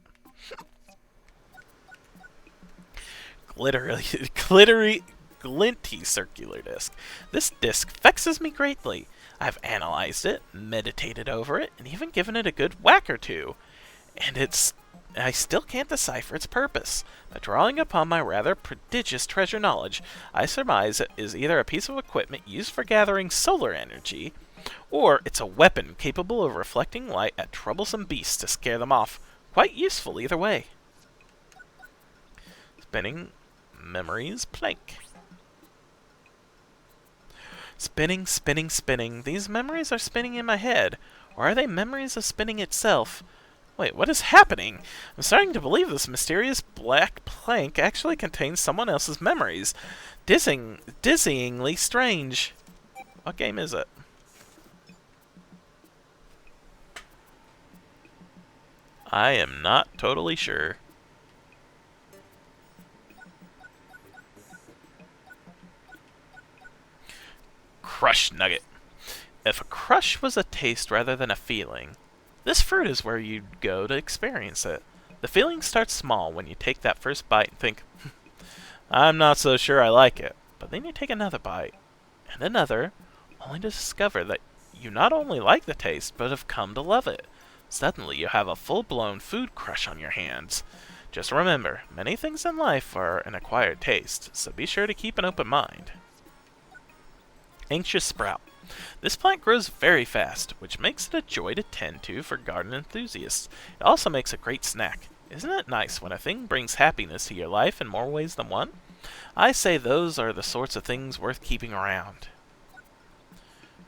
Speaker 1: Glinty circular disc. This disc vexes me greatly. I've analyzed it, meditated over it, and even given it a good whack or two. And I still can't decipher its purpose. But drawing upon my rather prodigious treasure knowledge, I surmise it is either a piece of equipment used for gathering solar energy, or it's a weapon capable of reflecting light at troublesome beasts to scare them off. Quite useful either way. Spinning memories plank. Spinning, spinning, spinning. These memories are spinning in my head. Or are they memories of spinning itself? Wait, what is happening? I'm starting to believe this mysterious black plank actually contains someone else's memories. Dizzyingly strange. What game is it? I am not totally sure. Crush Nugget. If a crush was a taste rather than a feeling, this fruit is where you'd go to experience it. The feeling starts small when you take that first bite and think, I'm not so sure I like it. But then you take another bite, and another, only to discover that you not only like the taste, but have come to love it. Suddenly you have a full-blown food crush on your hands. Just remember, many things in life are an acquired taste, so be sure to keep an open mind. Anxious sprout. This plant grows very fast, which makes it a joy to tend to for garden enthusiasts. It also makes a great snack. Isn't it nice when a thing brings happiness to your life in more ways than one? I say those are the sorts of things worth keeping around.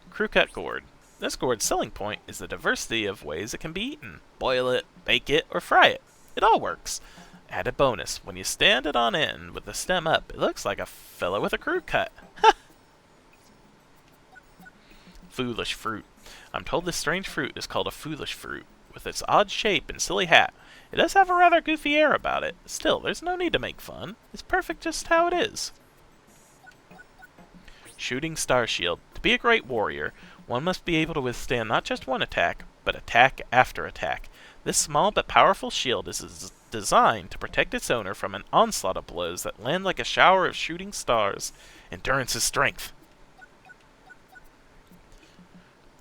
Speaker 1: Crew-cut gourd. This gourd's selling point is the diversity of ways it can be eaten. Boil it, bake it, or fry it. It all works. Added bonus, when you stand it on end with the stem up, it looks like a fella with a crew cut. Foolish fruit. I'm told this strange fruit is called a foolish fruit, with its odd shape and silly hat. It does have a rather goofy air about it. Still, there's no need to make fun. It's perfect just how it is. Shooting star shield. To be a great warrior, one must be able to withstand not just one attack, but attack after attack. This small but powerful shield is designed to protect its owner from an onslaught of blows that land like a shower of shooting stars. Endurance is strength.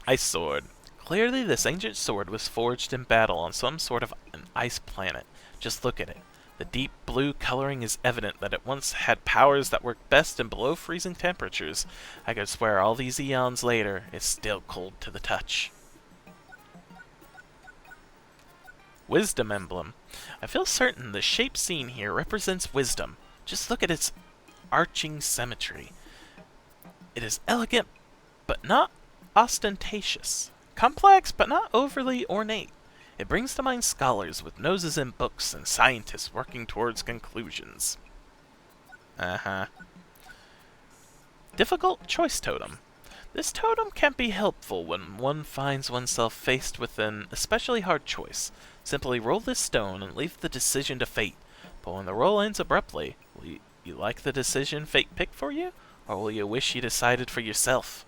Speaker 1: Ice sword. Clearly this ancient sword was forged in battle on some sort of an ice planet. Just look at it. The deep blue coloring is evident that it once had powers that worked best in below freezing temperatures. I could swear all these eons later, it's still cold to the touch. Wisdom emblem. I feel certain the shape seen here represents wisdom. Just look at its arching symmetry. It is elegant, but not ostentatious. Complex, but not overly ornate. It brings to mind scholars with noses in books and scientists working towards conclusions. Difficult choice totem. This totem can be helpful when one finds oneself faced with an especially hard choice. Simply roll this stone and leave the decision to fate. But when the roll ends abruptly, will you like the decision fate picked for you? Or will you wish you decided for yourself?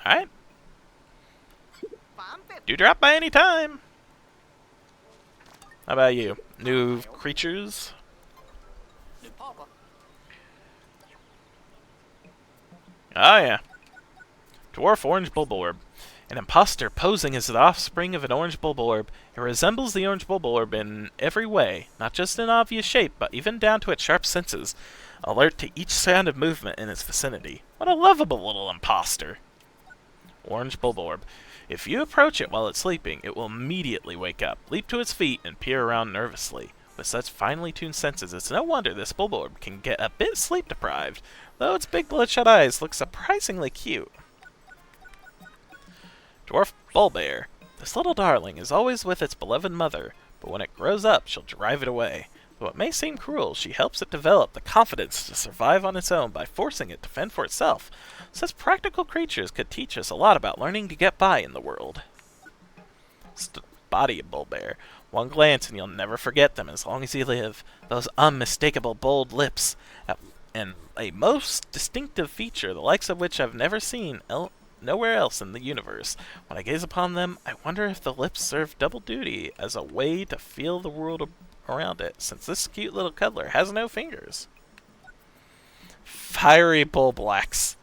Speaker 1: Alright. Do drop by any time. How about you? New creatures? Ah, yeah. Dwarf orange bulborb. An imposter posing as the offspring of an orange bulborb. It resembles the orange bulborb in every way, not just in obvious shape, but even down to its sharp senses, alert to each sound of movement in its vicinity. What a lovable little imposter. Orange bulborb. If you approach it while it's sleeping, it will immediately wake up, leap to its feet, and peer around nervously. With such finely tuned senses, it's no wonder this bulborb can get a bit sleep deprived, though its big bloodshot eyes look surprisingly cute. Dwarf bullbear. This little darling is always with its beloved mother, but when it grows up, she'll drive it away. Though it may seem cruel, she helps it develop the confidence to survive on its own by forcing it to fend for itself. Such practical creatures could teach us a lot about learning to get by in the world. Body of bullbear. One glance and you'll never forget them as long as you live. Those unmistakable bold lips, and a most distinctive feature, the likes of which I've never seen nowhere else in the universe. When I gaze upon them, I wonder if the lips serve double duty as a way to feel the world around it, since this cute little cuddler has no fingers. Fiery bullblacks.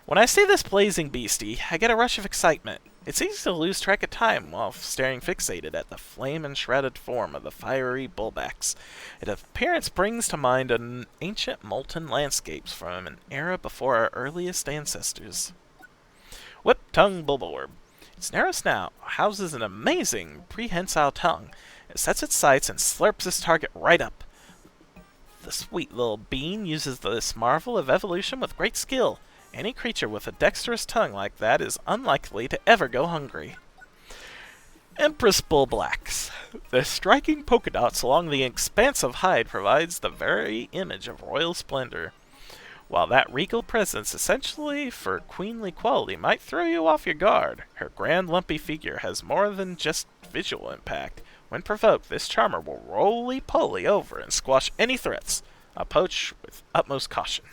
Speaker 1: When I see this blazing beastie, I get a rush of excitement. It's easy to lose track of time while staring fixated at the flame-enshrouded form of the fiery bullbacks. Its appearance brings to mind an ancient molten landscapes from an era before our earliest ancestors. Whip-tongue bulborb. Its narrow snout houses an amazing prehensile tongue. It sets its sights and slurps its target right up. The sweet little bean uses this marvel of evolution with great skill. Any creature with a dexterous tongue like that is unlikely to ever go hungry. Empress bullblacks. Their striking polka dots along the expansive hide provides the very image of royal splendor. While that regal presence, essentially for queenly quality, might throw you off your guard, her grand lumpy figure has more than just visual impact. When provoked, this charmer will roly-poly over and squash any threats. Approach with utmost caution.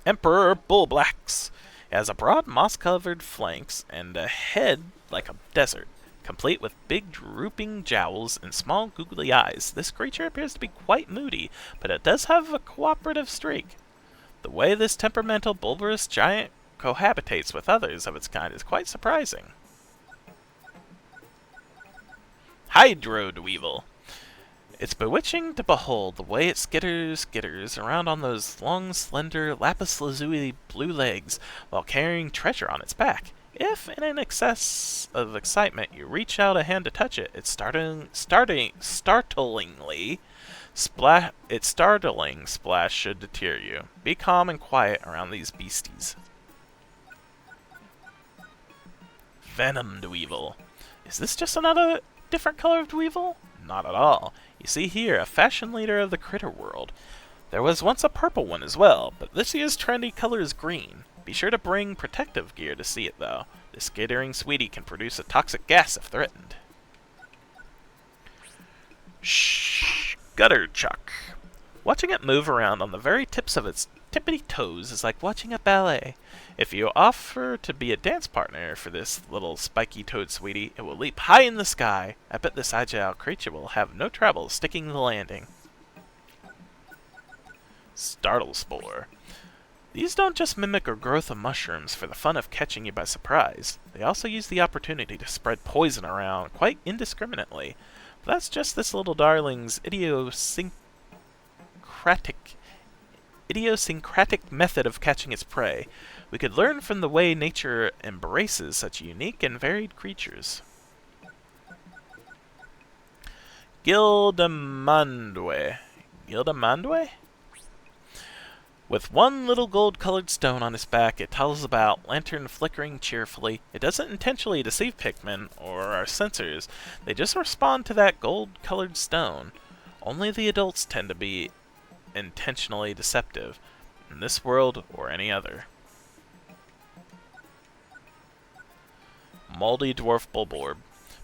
Speaker 1: Emperor Bullblacks. It has a broad moss-covered flanks and a head like a desert, complete with big drooping jowls and small googly eyes. This creature appears to be quite moody, but it does have a cooperative streak. The way this temperamental bulbous giant cohabitates with others of its kind is quite surprising. Hydrodweevil. It's bewitching to behold the way it skitters around on those long, slender, lapis lazuli blue legs while carrying treasure on its back. If, in an excess of excitement, you reach out a hand to touch it, its startling splash should deter you. Be calm and quiet around these beasties. Venom Dweevil. Is this just another different color of Dweevil? Not at all. You see here a fashion leader of the critter world. There was once a purple one as well, but this year's trendy color is green. Be sure to bring protective gear to see it though. This skittering sweetie can produce a toxic gas if threatened. Shh, Gutter Chuck. Watching it move around on the very tips of its tippity toes is like watching a ballet. If you offer to be a dance partner for this little spiky toed sweetie, it will leap high in the sky. I bet this agile creature will have no trouble sticking the landing. Startle Spore. These don't just mimic a growth of mushrooms for the fun of catching you by surprise. They also use the opportunity to spread poison around quite indiscriminately. But that's just this little darling's idiosyncratic method of catching its prey. We could learn from the way nature embraces such unique and varied creatures. Gildamandwe. Gildamandwe? With one little gold-colored stone on its back, it toddles about, lantern flickering cheerfully. It doesn't intentionally deceive Pikmin, or our sensors. They just respond to that gold-colored stone. Only the adults tend to be intentionally deceptive, in this world or any other. Moldy Dwarf Bulborb.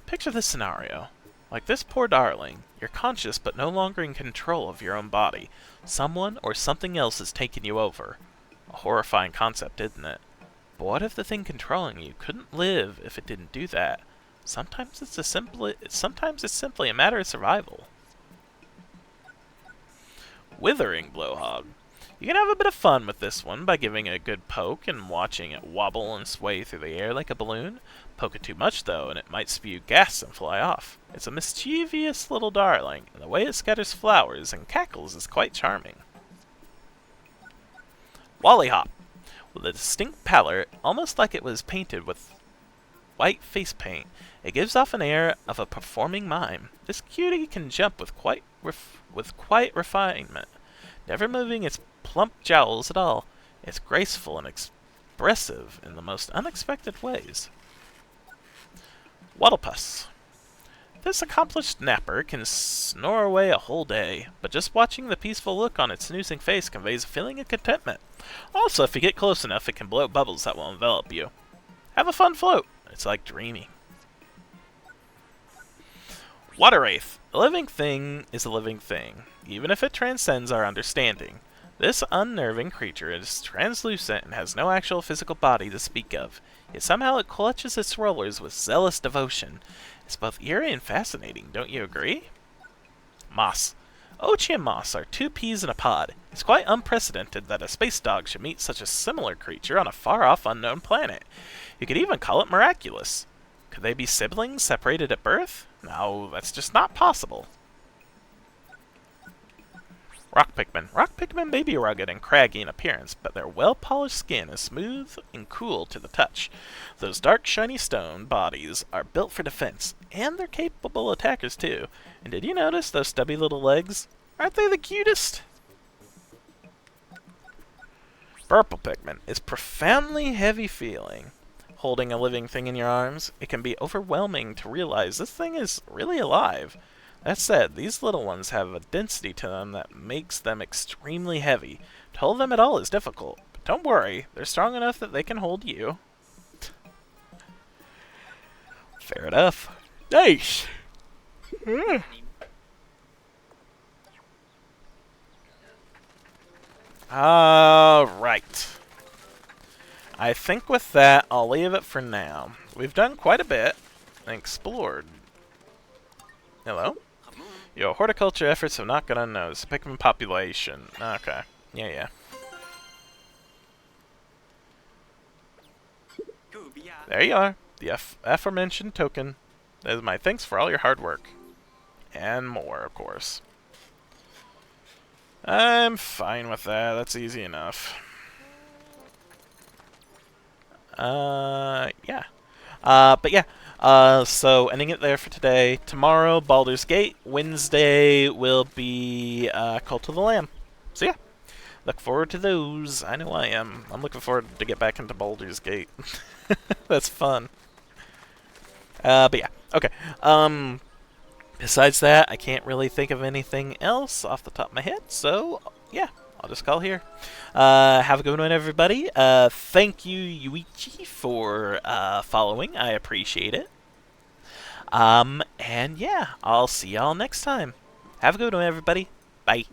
Speaker 1: Picture this scenario. Like this poor darling, you're conscious but no longer in control of your own body. Someone or something else has taken you over. A horrifying concept, isn't it? But what if the thing controlling you couldn't live if it didn't do that? Sometimes it's simply a matter of survival. Withering Blowhog. You can have a bit of fun with this one by giving it a good poke and watching it wobble and sway through the air like a balloon. Poke it too much though and it might spew gas and fly off. It's a mischievous little darling, and the way it scatters flowers and cackles is quite charming. Wallyhop. With a distinct pallor, almost like it was painted with white face paint, it gives off an air of a performing mime. This cutie can jump with quite refinement, never moving its plump jowls at all. It's graceful and expressive in the most unexpected ways. Wattlepuss. This accomplished napper can snore away a whole day, but just watching the peaceful look on its snoozing face conveys a feeling of contentment. Also, if you get close enough, it can blow bubbles that will envelop you. Have a fun float. It's like dreaming. Water Wraith. A living thing is a living thing, even if it transcends our understanding. This unnerving creature is translucent and has no actual physical body to speak of, yet somehow it clutches its rollers with zealous devotion. It's both eerie and fascinating, don't you agree? Moss. Ochi and Moss are two peas in a pod. It's quite unprecedented that a space dog should meet such a similar creature on a far-off unknown planet. You could even call it miraculous. Could they be siblings separated at birth? No, that's just not possible. Rock Pikmin. Rock Pikmin may be rugged and craggy in appearance, but their well-polished skin is smooth and cool to the touch. Those dark, shiny stone bodies are built for defense, and they're capable attackers too. And did you notice those stubby little legs? Aren't they the cutest? Purple Pikmin. It's profoundly heavy feeling. Holding a living thing in your arms, it can be overwhelming to realize this thing is really alive. That said, these little ones have a density to them that makes them extremely heavy. To hold them at all is difficult, but don't worry, they're strong enough that they can hold you. Fair enough. Nice! Alright. I think with that, I'll leave it for now. We've done quite a bit and explored. Hello? Your horticulture efforts have not gone unnoticed. Pikmin population. Okay. Yeah. There you are. The aforementioned token. That is my thanks for all your hard work. And more, of course. I'm fine with that. That's easy enough. Yeah. But yeah. So ending it there for today. Tomorrow, Baldur's Gate. Wednesday will be Cult of the Lamb. So yeah. Look forward to those. I know I am. I'm looking forward to get back into Baldur's Gate. That's fun. But yeah. Okay. Besides that, I can't really think of anything else off the top of my head. So yeah. I'll just call here. Have a good one, everybody. Thank you, Yuichi, for following. I appreciate it. And yeah, I'll see y'all next time. Have a good one, everybody. Bye.